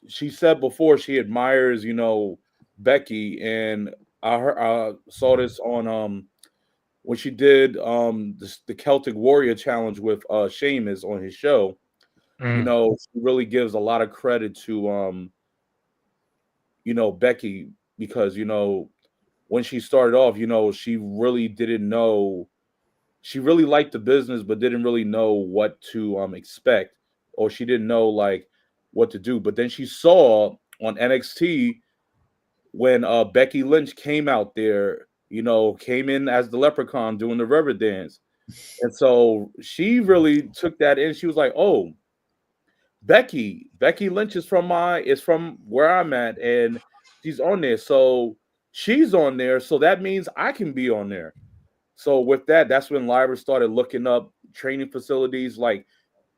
she said before she admires, you know, Becky, and I saw this on when she did the Celtic Warrior Challenge with Sheamus on his show. You know, she really gives a lot of credit to you know, Becky, because, you know, when she started off, you know, she really didn't know. She really liked the business, but didn't really know what to expect, or she didn't know like what to do. But then she saw on NXT when Becky Lynch came out there, you know, came in as the leprechaun doing the rubber dance. And so she really took that in. She was like, oh, Becky Lynch is from where I'm at, and she's on there. So she's on there. So that means I can be on there. So with that, that's when Lyra started looking up training facilities. Like,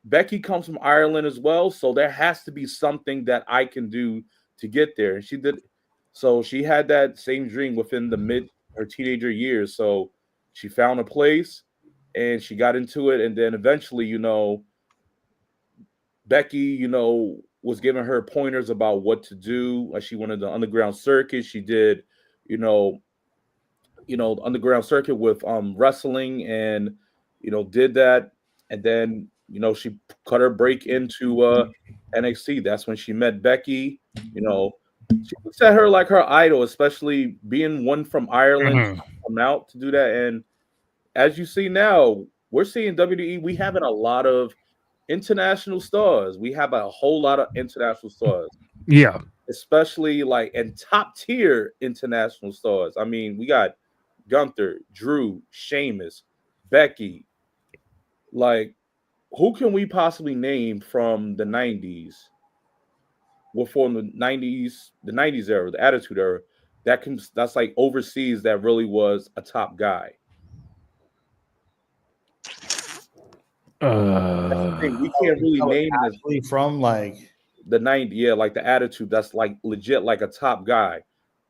Becky comes from Ireland as well, so there has to be something that I can do to get there. And she did. So she had that same dream within her teenager years. So she found a place and she got into it. And then eventually, you know, Becky, you know, was giving her pointers about what to do. Like, she wanted the underground circuit. She did, you know, the underground circuit with wrestling, and, you know, did that. And then, you know, she cut her break into NXT. That's when she met Becky. You know, she looks at her like her idol, especially being one from Ireland, come out to do that. And as you see now, we're seeing WWE. We having a lot of international stars. We have a whole lot of international stars. Yeah. Especially like and top tier international stars. I mean, we got Gunther, Drew, Sheamus, Becky. Like, who can we possibly name from the 90s? Well, from the 90s era, the Attitude Era, that's like overseas, that really was a top guy. We can't really name from like the 90, yeah, like the attitude. That's like legit, like a top guy.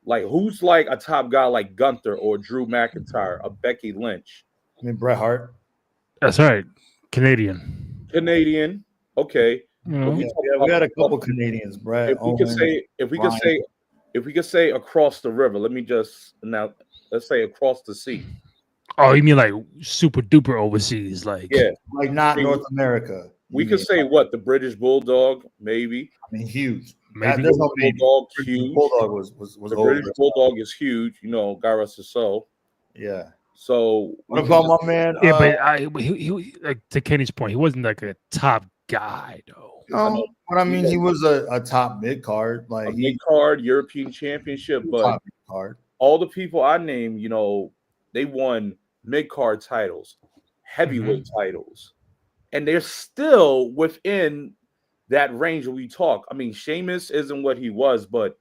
Like who's like a top guy like Gunther or Drew McIntyre, a Becky Lynch? I mean, Bret Hart. That's right. Canadian. Canadian, okay. You If know? we Yeah, talk we about had a couple Canadians, Bret, if we could Owen, say Bryan. if we could say across the river, let me just now let's say across the sea. Oh, you mean like super duper overseas? Like, Yeah, like not we- North America. we you could mean. say what the British Bulldog, maybe. I mean, huge. Maybe. There's no maybe. Bulldog, British huge. Bulldog was The over. British Bulldog is huge. You know, God rest his soul. Yeah. So What about my man? yeah, but he like to Kenny's point, he wasn't like a top guy though. No, but I mean, he was a top mid card, a like mid card European championship, but top mid card. all the people I named, you know, they won mid card titles, heavyweight titles, and they're still within that range when we talk. I mean, Sheamus isn't what he was, but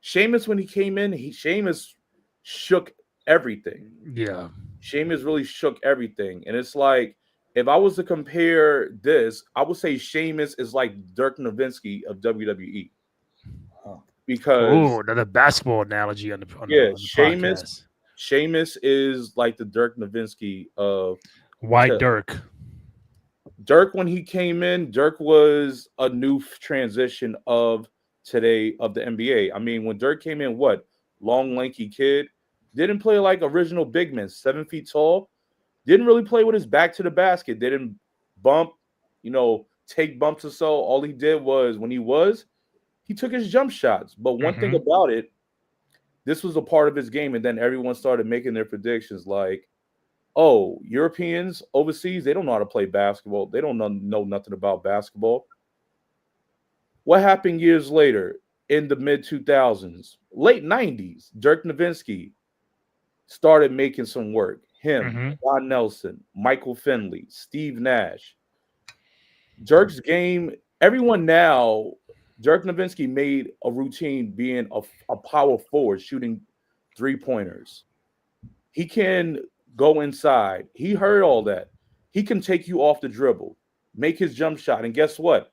Sheamus when he came in, Sheamus shook everything. Yeah. Sheamus really shook everything, and it's like if I was to compare this, I would say Sheamus is like Dirk Nowitzki of WWE. Because Oh, another basketball analogy on the Sheamus podcast. Sheamus is like the Dirk Nowitzki of White Dirk. Dirk. When he came in, Dirk was a new transition of today of the NBA. I mean, when Dirk came in, what long, lanky kid, didn't play like original big men, 7 feet tall, didn't really play with his back to the basket, didn't bump, you know, take bumps or so. All he did was when he took his jump shots. But one thing about it, this was a part of his game, and then everyone started making their predictions like, oh, Europeans overseas, they don't know how to play basketball. They don't know nothing about basketball. What happened years later in the mid-2000s, late 90s, Dirk Nowitzki started making some work. Him, Don Nelson, Michael Finley, Steve Nash. Dirk's game, everyone now, Dirk Nowitzki made a routine being a power forward, shooting three-pointers. He can go inside. He heard all that. He can take you off the dribble, make his jump shot, and guess what?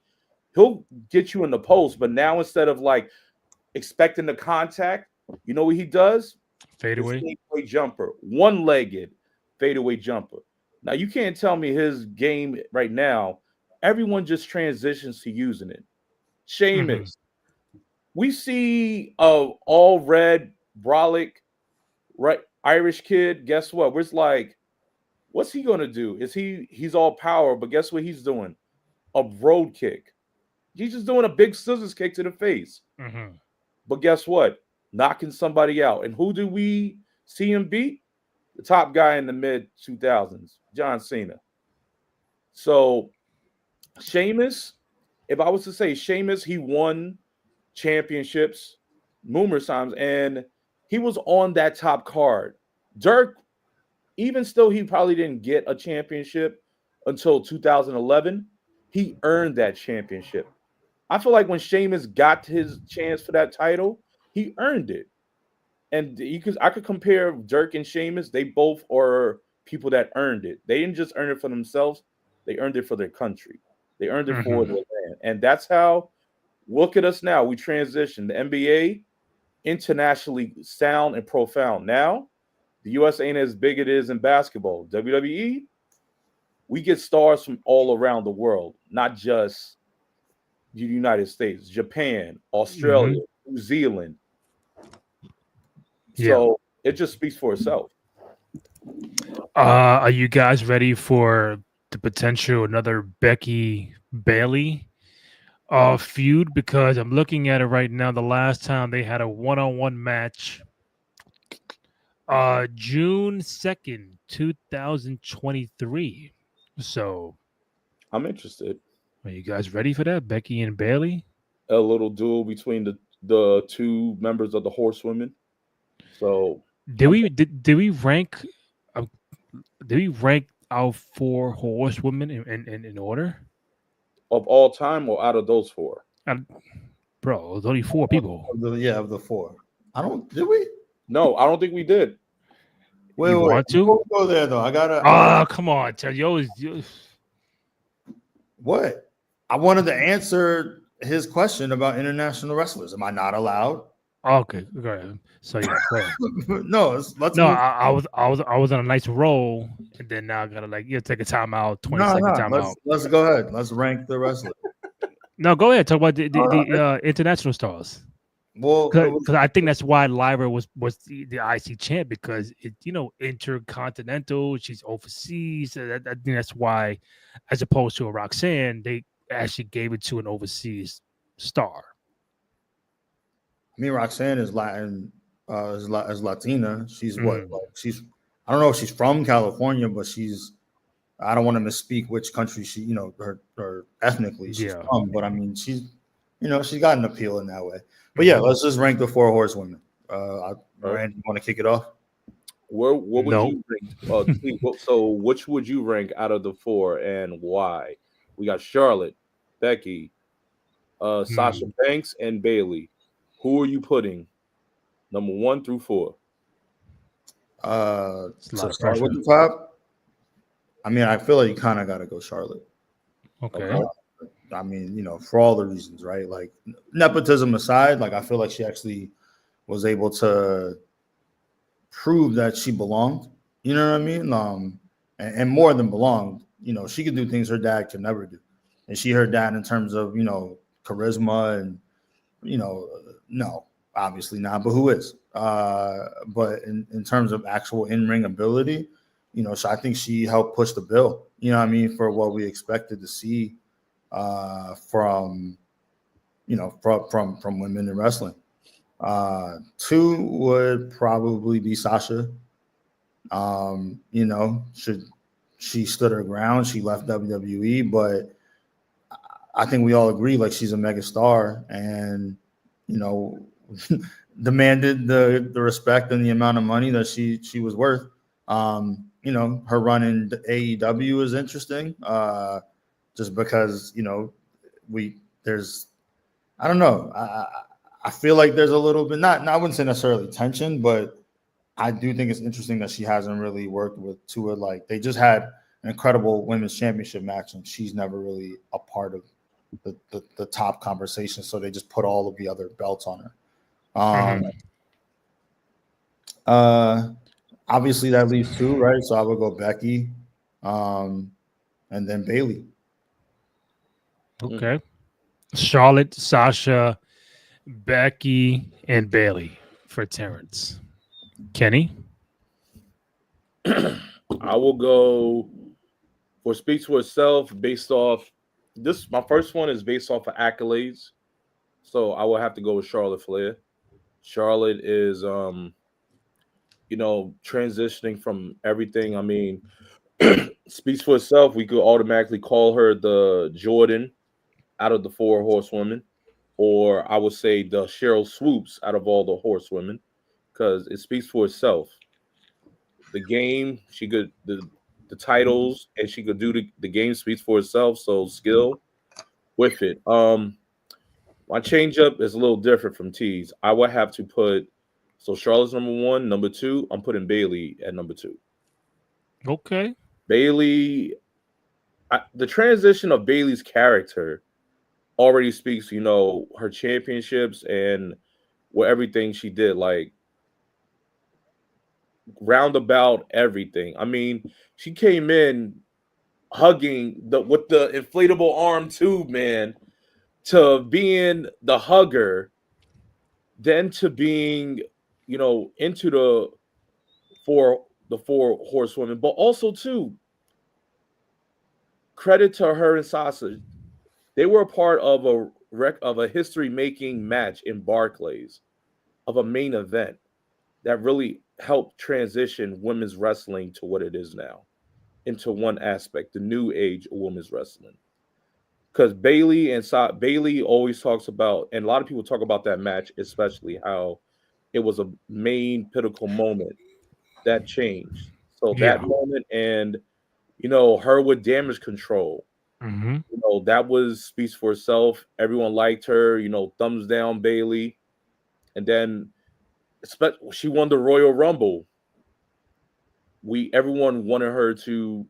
He'll get you in the post, but now instead of like expecting the contact, you know what he does? Fadeaway jumper, one-legged fadeaway jumper. Now you can't tell me his game right now, everyone just transitions to using it. Sheamus. We see all red brolic, right? Irish kid. Guess what? We're like, what's he gonna do? He's all power, but guess what he's doing? A road kick. He's just doing a big scissors kick to the face. But guess what? Knocking somebody out. And who do we see him beat? The top guy in the mid-2000s, John Cena. So Sheamus, if I was to say Sheamus, he won championships numerous times, and he was on that top card. Dirk, even still, he probably didn't get a championship until 2011. He earned that championship. I feel like when Sheamus got his chance for that title, he earned it. And I could compare Dirk and Sheamus. They both are people that earned it. They didn't just earn it for themselves. They earned it for their country. They earned it for their land. And that's how, look at us now. We transitioned. The NBA, internationally sound and profound. Now, the U.S. ain't as big it is in basketball. WWE, we get stars from all around the world, not just the United States, Japan, Australia, New Zealand. So it just speaks for itself. Are you guys ready for the potential another Becky Bailey feud? Because I'm looking at it right now. The last time they had a one-on-one match, June 2nd, 2023. So I'm interested. Are you guys ready for that? Becky and Bailey? A little duel between the two members of the Horsewomen. So did we rank our 4 horsewomen in order of all time or out of those 4? Bro, there's only 4 people. Of the 4. Did we? No, I don't think we did. Wait, want to? Before we go there though, I gotta. Oh, come on, Ted. What? I wanted to answer his question about international wrestlers. Am I not allowed? Okay, go ahead. So yeah, go ahead. No, let's No, move. I was on a nice roll, and then now I gotta take a timeout, 20-second timeout. Let's go ahead. Let's rank the wrestlers. No, go ahead. Talk about the No, international stars. well, Because I think that's why Lyra was the IC champ, because it intercontinental. She's overseas. I think that's why, as opposed to a Roxanne, they actually gave it to an overseas star. I mean, Roxanne is Latin, is Latina. She's what? Mm. Like, she's I don't know if she's from California, but she's. I don't want to misspeak which country she, her ethnically she's Yeah. from, but I mean, she's got an appeal in that way. But yeah, let's just rank the 4 horsewomen. Rand, you want to kick it off? What would Nope. you rank? So which would you rank out of the 4 and why? We got Charlotte, Becky, Sasha Banks, and Bailey. Who are you putting number 1 through 4? To start with the top, I mean, I feel like you kind of got to go Charlotte. Okay. I mean, for all the reasons, right? Like nepotism aside, like I feel like she actually was able to prove that she belonged. You know what I mean? And more than belonged. She could do things her dad could never do, and she her dad in terms of charisma and no, obviously not. But who is? But in terms of actual in-ring ability, so I think she helped push the bill. You know what I mean, for what we expected to see from women in wrestling. 2 would probably be Sasha. She stood her ground. She left WWE, but I think we all agree like she's a mega star and demanded the respect and the amount of money that she was worth. Her run in AEW is interesting. Just because there's I don't know. I feel like there's a little bit I wouldn't say necessarily tension, but I do think it's interesting that she hasn't really worked with Tua. Like they just had an incredible women's championship match, and she's never really a part of the top conversation. So they just put all of the other belts on her. Obviously that leaves 2, right? So I would go Becky, and then Bailey. Okay. Charlotte, Sasha, Becky, and Bailey for Terrence. Kenny? I will go for Speaks for Itself based off this. My first one is based off of accolades. So I will have to go with Charlotte Flair. Charlotte is transitioning from everything. I mean, speaks for itself. We could automatically call her the Jordan out of the 4 horsewomen, or I would say the Cheryl Swoops out of all the horsewomen, because it speaks for itself. The game, she could the titles, and she could do the game speaks for itself. So skill with it. My change up is a little different from T's. I would have to put Charlotte's number 1, number 2. I'm putting Bailey at number 2. Okay. Bailey, the transition of Bailey's character already speaks, her championships and what everything she did, like roundabout everything. I mean, she came in hugging with the inflatable arm tube, man, to being the hugger, then to being, into the 4 horsewomen, but also too, credit to her and Sasha. They were a part of a history making match in Barclays, of a main event that really helped transition women's wrestling to what it is now, into one aspect, the new age of women's wrestling. Because Bailey always talks about, and a lot of people talk about that match, especially how it was a main pinnacle moment that changed. So that moment, and her with damage control, that was speaks for itself. Everyone liked her, thumbs down Bailey, and then she won the Royal Rumble. Everyone wanted her to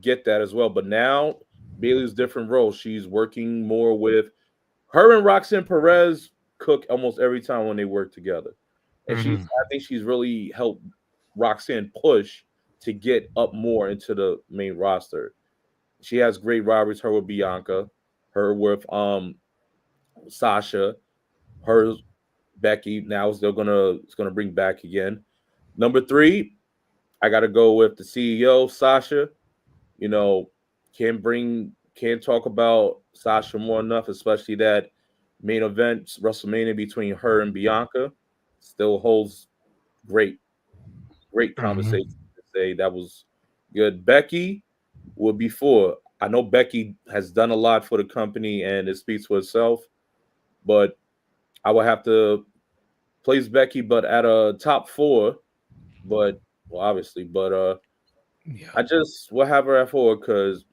get that as well, but now Bailey's different role. She's working more with Her and Roxanne Perez cook almost every time when they work together, and Mhm. I think she's really helped Roxanne push to get up more into the main roster. She has great rivalries. Her with Bianca, her with Sasha, her Becky. Now it's gonna bring back again. Number three, I gotta go with the CEO Sasha. You know, can't talk about Sasha more enough, especially that main event WrestleMania between her and Bianca still holds great Mhm. conversation to say that was good. Becky would be four. I know Becky has done a lot for the company and it speaks for itself, but I would have to place Becky, but at a top four. But well, obviously, but Yeah. I just will have her at four because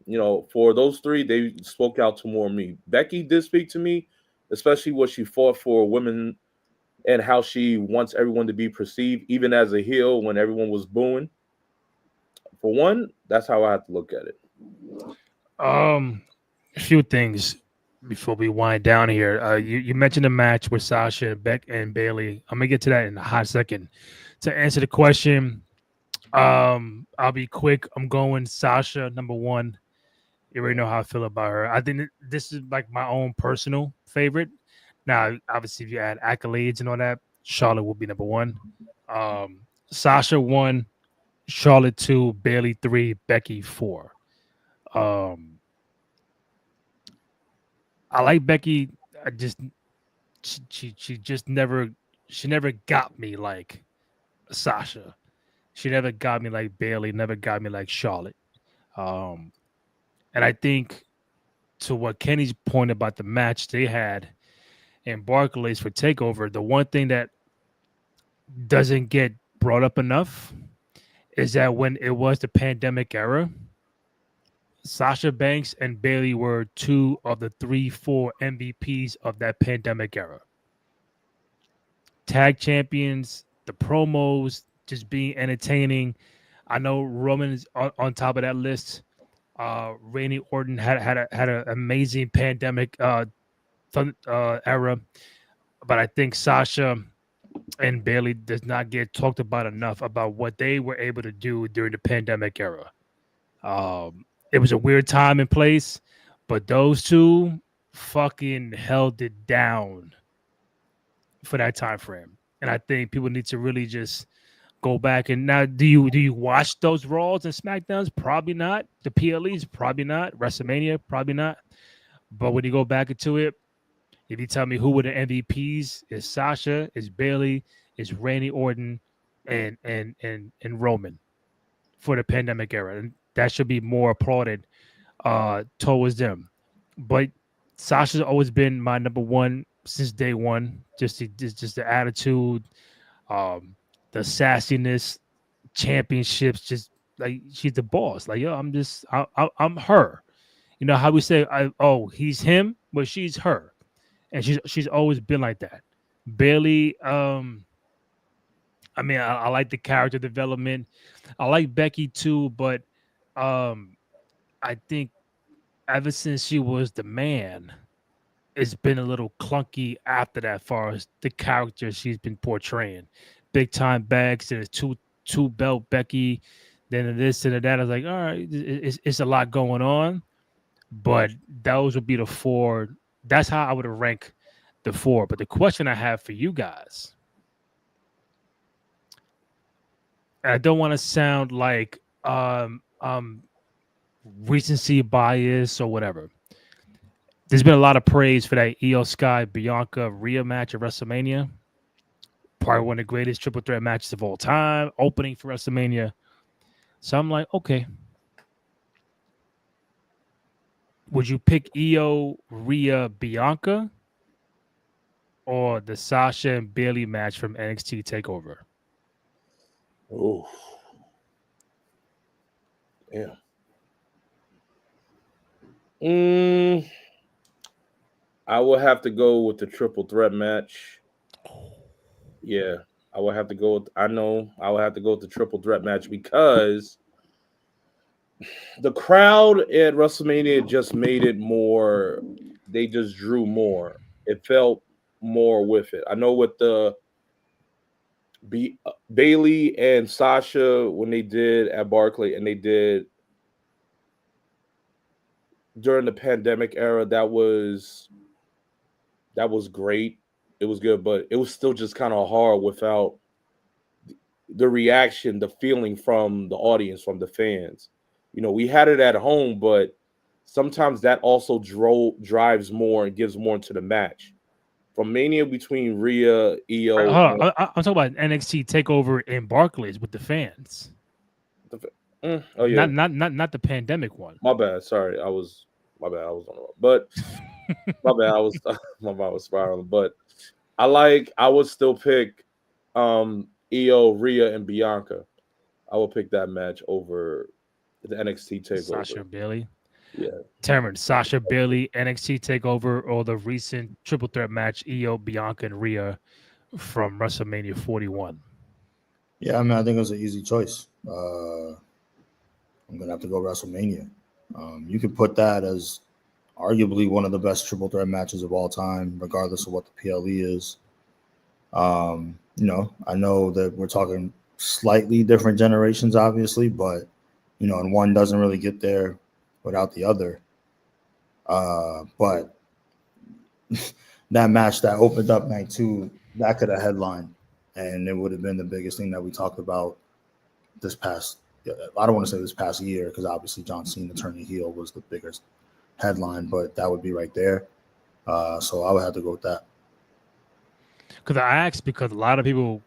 for those three, they spoke out to more me. Becky did speak to me, especially what she fought for women and how she wants everyone to be perceived, even as a heel when everyone was booing. For one, that's how I have to look at it. A few things before we wind down here. You mentioned a match with Sasha and Beck and Bailey. I'm gonna get to that in a hot second. To answer the question, I'll be quick. I'm going Sasha number one. You already know how I feel about her. I think this is like my own personal favorite. Now, obviously, if you add accolades and all that, Charlotte will be number one. Sasha one, Charlotte two, Bailey three, Becky four. Um, I like Becky. I just she just never got me like Sasha. She never got me like Bailey. Never got me like Charlotte. Um, and I think to what Kenny's point about the match they had in Barclays for Takeover, the one thing that doesn't get brought up enough is that when it was the pandemic era, Sasha Banks and Bailey were two of the 3, 4 MVPs of that pandemic era. Tag champions, the promos, just being entertaining. I know Roman is on top of that list. Randy Orton had an amazing pandemic era, but I think Sasha and Bailey does not get talked about enough about what they were able to do during the pandemic era. It was a weird time and place, but those two fucking held it down for that time frame. And I think people need to really just go back and now do you watch those Raws and SmackDowns? Probably not. The PLEs, probably not. WrestleMania, probably not. But when you go back into it, if you tell me who were the MVPs, is Sasha, is Bailey, is Randy Orton, and Roman for the pandemic era, and that should be more applauded towards them. But Sasha's always been my number one since day one. Just the attitude, um, the sassiness, championships. Just like she's the boss. Like yo, I'm her. You know how we say, oh, he's him, but she's her, and she's always been like that. Bailey, I mean, I like the character development. I like Becky too, but um, I think ever since she was the man, it's been a little clunky after that, far as the character she's been portraying. Big time bags and two belt Becky, then this and that. I was like, all right, it's a lot going on, but those would be the four. That's how I would rank the four. But the question I have for you guys, and I don't want to sound like recency bias or whatever. There's been a lot of praise for that Io Sky Bianca Rhea match at WrestleMania. Probably one of the greatest triple threat matches of all time, opening for WrestleMania. So I'm like, okay, would you pick Io Rhea Bianca or the Sasha and Bailey match from NXT Takeover? Oh, yeah. Mm, I will have to go with the triple threat match. Yeah, I will have to go with. I know I will have to go with the triple threat match because the crowd at WrestleMania just made it more. They just drew more. it felt more with it. I know with the Bailey and Sasha when they did at Barclay and they did during the pandemic era, that was great. It was good, but it was still just kind of hard without the reaction, the feeling from the audience, from the fans. You know, we had it at home, but sometimes that also drives more and gives more into the match. From Mania between Rhea, Io, Hold on. I'm talking about NXT Takeover in Barclays with the fans. oh yeah, not the pandemic one. My bad. Sorry, I was on the road. But my bad. I was my bad was spiraling. But I would still pick Io, Rhea, and Bianca. I will pick that match over the NXT Takeover. Sasha Bailey. Yeah. Termin, Sasha Bailey, NXT Takeover, or the recent triple threat match, Io, Bianca, and Rhea from WrestleMania 41. Yeah, I mean, I think it was an easy choice. I'm gonna have to go WrestleMania. You could put that as arguably one of the best triple threat matches of all time, regardless of what the PLE is. You know, I know that we're talking slightly different generations, obviously, but you know, and one doesn't really get there without the other. But that match that opened up night 2, that could have headlined, and it would have been the biggest thing that we talked about this past. I don't want to say this past year because obviously John Cena turning heel was the biggest headline, but that would be right there. So I would have to go with that. Because I asked because a lot of people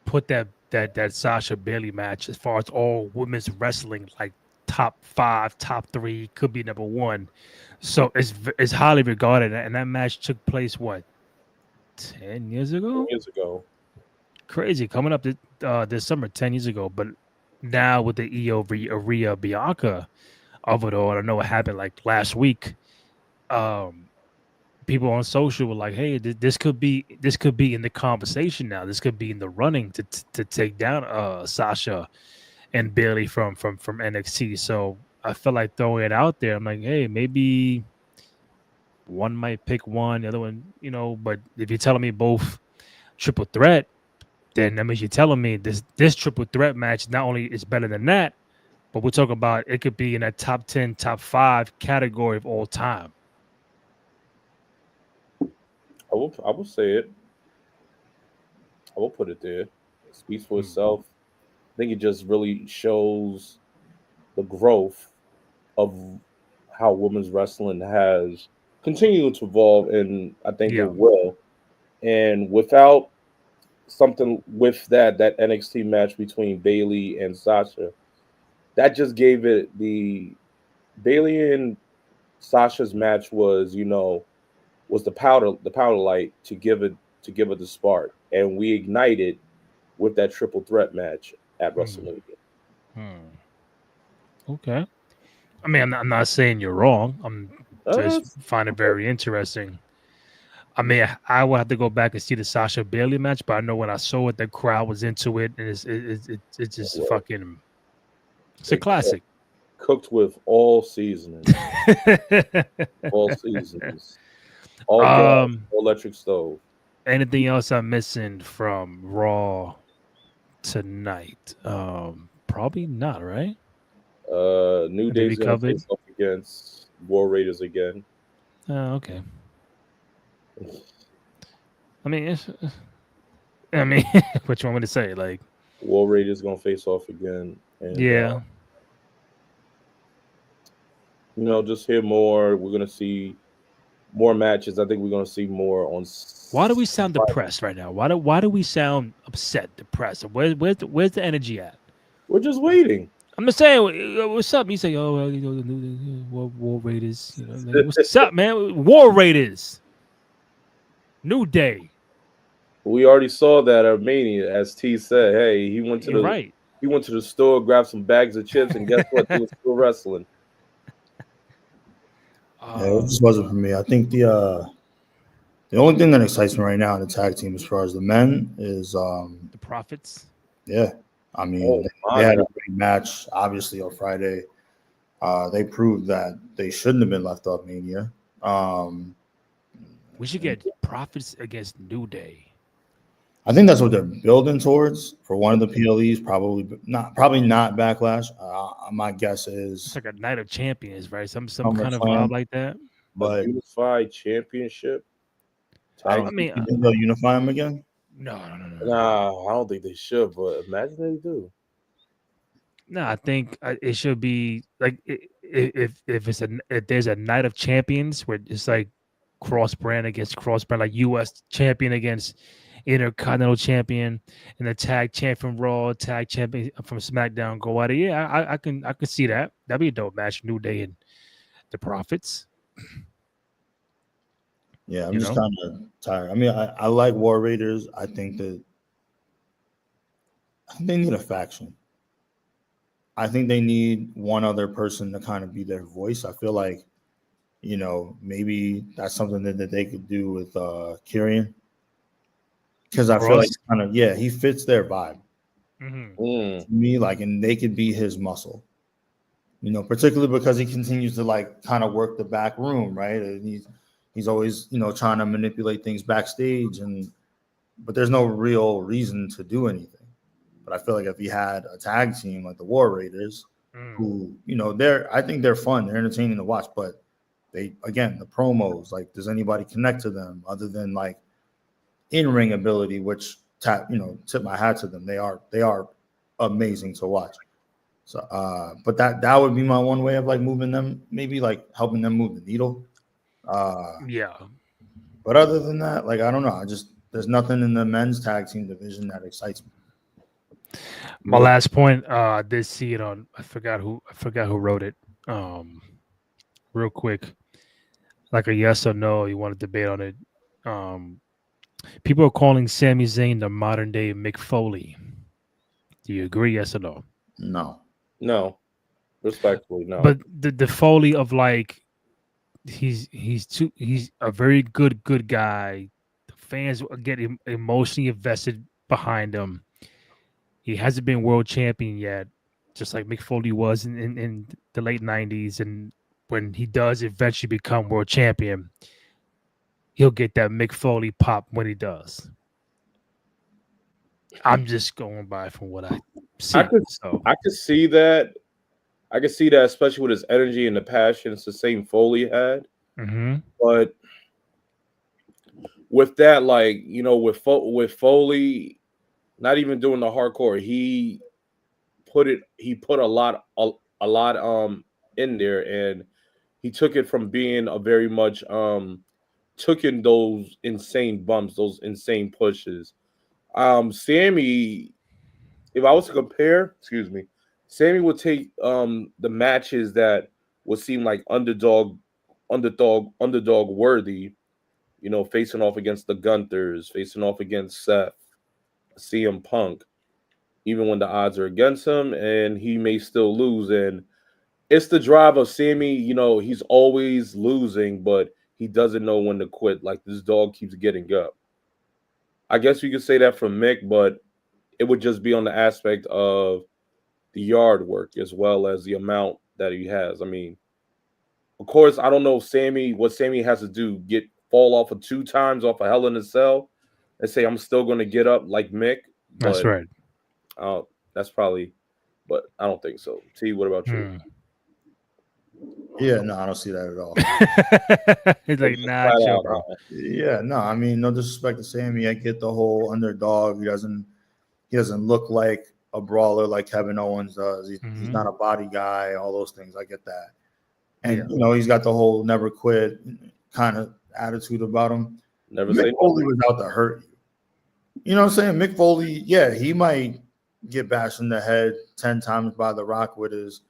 put that Sasha Bailey match as far as all women's wrestling, like top 5, top 3, could be number 1. So it's highly regarded, and that match took place what 10 years ago? 10 years ago. Crazy, coming up this summer, 10 years ago. But now with the Io Rhea Bianca of it all, I know what happened like last week. People on social were like, "Hey, this could be in the conversation now. This could be in the running to take down Sasha and Bailey from NXT." So I felt like throwing it out there. I'm like, "Hey, maybe one might pick one, the other one, you know." But if you're telling me both triple threat, then that means you're telling me this triple threat match not only is better than that, but we're talking about it could be in that top 10, top 5 category of all time. I will say it. I will put it there. It speaks for itself. I think it just really shows the growth of how women's wrestling has continued to evolve, and I think it will. And without something with that NXT match between Bailey and Sasha, that just gave it the Bailey and Sasha's match was the powder light to give it the spark, and we ignited with that triple threat match at WrestleMania. Okay, I mean, I'm not saying you're wrong. I'm just find it very interesting. I mean, I will have to go back and see the Sasha Bailey match, but I know when I saw it, the crowd was into it, and it's just fucking. It's a classic. Cooked with all seasonings. All seasonings. All gas, electric stove. Anything else I'm missing from Raw tonight? Probably not, right? New Day's gonna face off against War Raiders again. Oh, okay. I mean, what you want me to say? Like, War Raiders gonna face off again. And, yeah. Just hear more. We're gonna see more matches. I think we're gonna see more on. Why do we sound depressed right now? Why do we sound upset, depressed? Where's the energy at? We're just waiting. I'm just saying, what's up? You say, oh, War Raiders. What's up, man? War Raiders. New Day. We already saw that at Mania, as T said. Hey, he went to He went to the store, grabbed some bags of chips, and guess what? He was still wrestling. Yeah, it just wasn't for me. I think the only thing that excites me right now in the tag team, as far as the men, is the Profits. Yeah, I mean they had a great match, obviously on Friday. They proved that they shouldn't have been left off Mania. We should get Profits against New Day. I think that's what they're building towards for one of the PLEs. Probably not Backlash. My guess It's is like a Night of Champions, right? Some kind of SummerSlam, vibe like that. A but unified championship I tag. I don't mean, think they'll unify them again. no. Nah, I don't think they should, but imagine they do. No, I think it should be like if there's a Night of Champions where it's like cross brand against cross brand, like U.S. champion against Intercontinental champion, and the tag champ from Raw, tag champion from SmackDown go at it. Yeah, I can see that. That'd be a dope match. New Day and the Profits. Yeah, I'm You just know, kind of tired. I mean, I like War Raiders. I think they need a faction. I think they need one other person to kind of be their voice. I feel like, maybe that's something that they could do with Kyrian. Because I feel like Cross. he fits their vibe. Mm-hmm. To me, like, and they could be his muscle. Particularly because he continues to like kind of work the back room, right? And he's always, trying to manipulate things backstage, but there's no real reason to do anything. But I feel like if he had a tag team like the War Raiders, who, I think they're fun, they're entertaining to watch, but the promos, like, does anybody connect to them other than like in-ring ability, which tip my hat to them. They are amazing to watch. So, but that would be my one way of like moving them, maybe like helping them move the needle. Yeah. But other than that, like, I don't know. There's nothing in the men's tag team division that excites me. My last point, I did see it on. I forgot who wrote it. Real quick, like a yes or no. You want to debate on it? People are calling Sami Zayn the modern day Mick Foley. Do you agree? Yes or no? No, respectfully, no. But the Foley of like he's a very good guy. The fans get emotionally invested behind him. He hasn't been world champion yet, just like Mick Foley was in the late '90s. And when he does eventually become world champion, he'll get that Mick Foley pop when he does. I'm just going by from what I see. I could see that. I could see that, especially with his energy and the passion. It's the same Foley had. Mm-hmm. But with that, like, with Foley, not even doing the hardcore, he put a lot in there, and he took it from being a very much took in those insane bumps, those insane pushes. Sammy, if I was to compare, Sammy would take the matches that would seem like underdog worthy, facing off against the Gunthers, facing off against Seth, CM Punk, even when the odds are against him and he may still lose. And it's the drive of Sammy, he's always losing, but he doesn't know when to quit. Like, this dog keeps getting up. I guess you could say that for Mick, but it would just be on the aspect of the yard work as well as the amount that he has. I mean, of course, I don't know what Sammy has to do, fall off of 2 times off a Hell in a Cell and say, I'm still going to get up like Mick. That's right. That's probably, but I don't think so. T, what about you? Yeah, no, I don't see that at all. He's like, nah, chill, bro. Yeah, no, I mean, no disrespect to Sammy. I get the whole underdog. He doesn't look like a brawler like Kevin Owens does. He's not a body guy, all those things. I get that. And, he's got the whole never quit kind of attitude about him. Mick Foley was out to hurt you. You know what I'm saying? Mick Foley, yeah, he might get bashed in the head 10 times by The Rock with his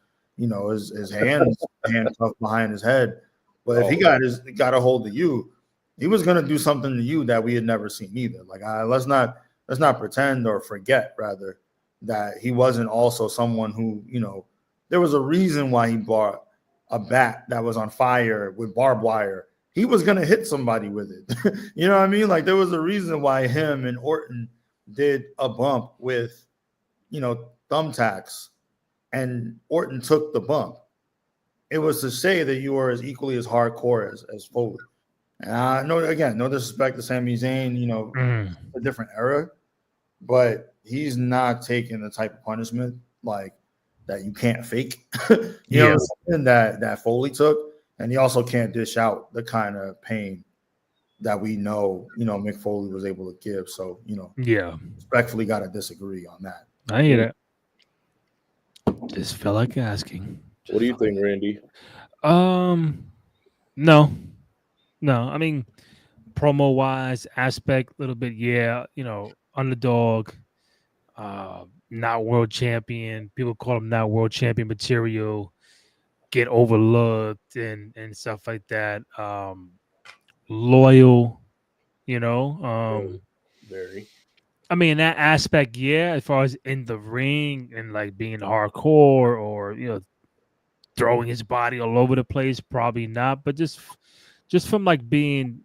hands handcuffed behind his head. But if he got a hold of you, he was going to do something to you that we had never seen either. Like, let's not pretend or forget, rather, that he wasn't also someone who, there was a reason why he bought a bat that was on fire with barbed wire. He was going to hit somebody with it. You know what I mean? Like, there was a reason why him and Orton did a bump with, thumbtacks, and Orton took the bump. It was to say that you were as equally as hardcore as Foley. And no disrespect to Sami Zayn, a different era, but he's not taking the type of punishment like that you can't fake. you know what I'm saying? That Foley took, and he also can't dish out the kind of pain that we know, Mick Foley was able to give. So, respectfully got to disagree on that. I hear that. Just felt like asking. What do you think, Randy? No. I mean, promo wise aspect, a little bit, underdog, not world champion. People call him not world champion material, get overlooked and stuff like that. Loyal, Very. I mean, that aspect, as far as in the ring and like being hardcore or throwing his body all over the place, probably not. But just from like being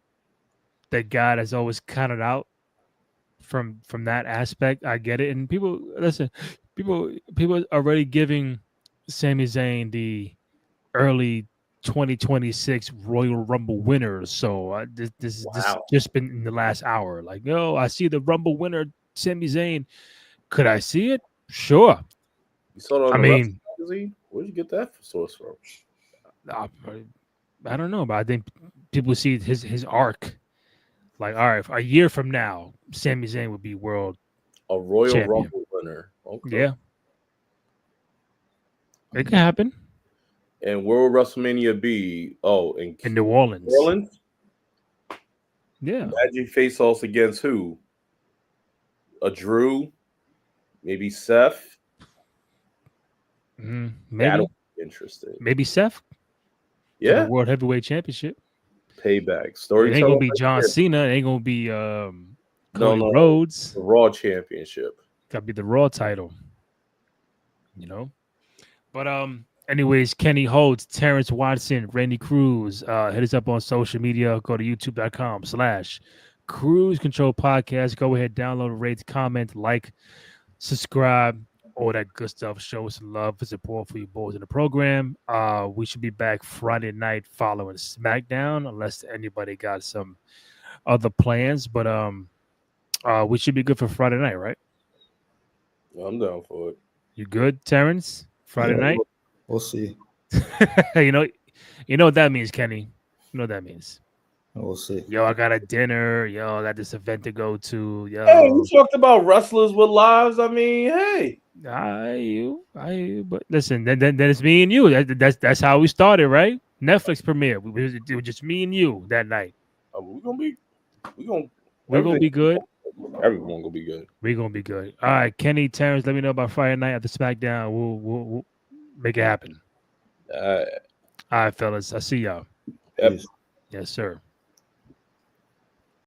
the guy that's always counted out from that aspect, I get it. And people already giving Sami Zayn the early 2026 Royal Rumble winner. So this just been in the last hour. Like, I see the Rumble winner, Sami Zayn. Could I see it? Sure. You saw it on the magazine? Where'd you get that source from? I don't know, but I think people see his arc. Like, all right, a year from now, Sami Zayn would be world Royal champion. Rumble winner. Okay. Yeah. It can happen. And where will WrestleMania be? Oh, in New Orleans. New Orleans? Yeah. Imagine face-offs against who? A Drew? Maybe Seth? Maybe. I don't be interested. Maybe Seth? Yeah. World Heavyweight Championship. Payback. It ain't going to be John Cena. It ain't going to be Cody Rhodes. The Raw Championship. Got to be the Raw title. But anyways, Kenny Holtz, Terrence Watson, Randy Cruz, hit us up on social media. Go to youtube.com/Cruise Control Podcast. Go ahead, download, rate, comment, like, subscribe, all that good stuff. Show us some love and support for you boys in the program. We should be back Friday night following SmackDown, unless anybody got some other plans. But we should be good for Friday night, right? I'm down for it. You good, Terrence? Friday night? We'll see. you know what that means, Kenny. You know what that means. We'll see. Yo, I got a dinner. Yo, I got this event to go to. Yo. Hey, you talked about wrestlers with lives. I mean, hey. But listen, then it's me and you. That's how we started, right? Netflix premiere. It was just me and you that night. We're gonna be good. Everyone gonna be good. We're gonna be good. All right, Kenny, Terrence, let me know about Friday night at the SmackDown. We'll make it happen. All right, fellas. I see y'all. Yep. Yes, sir.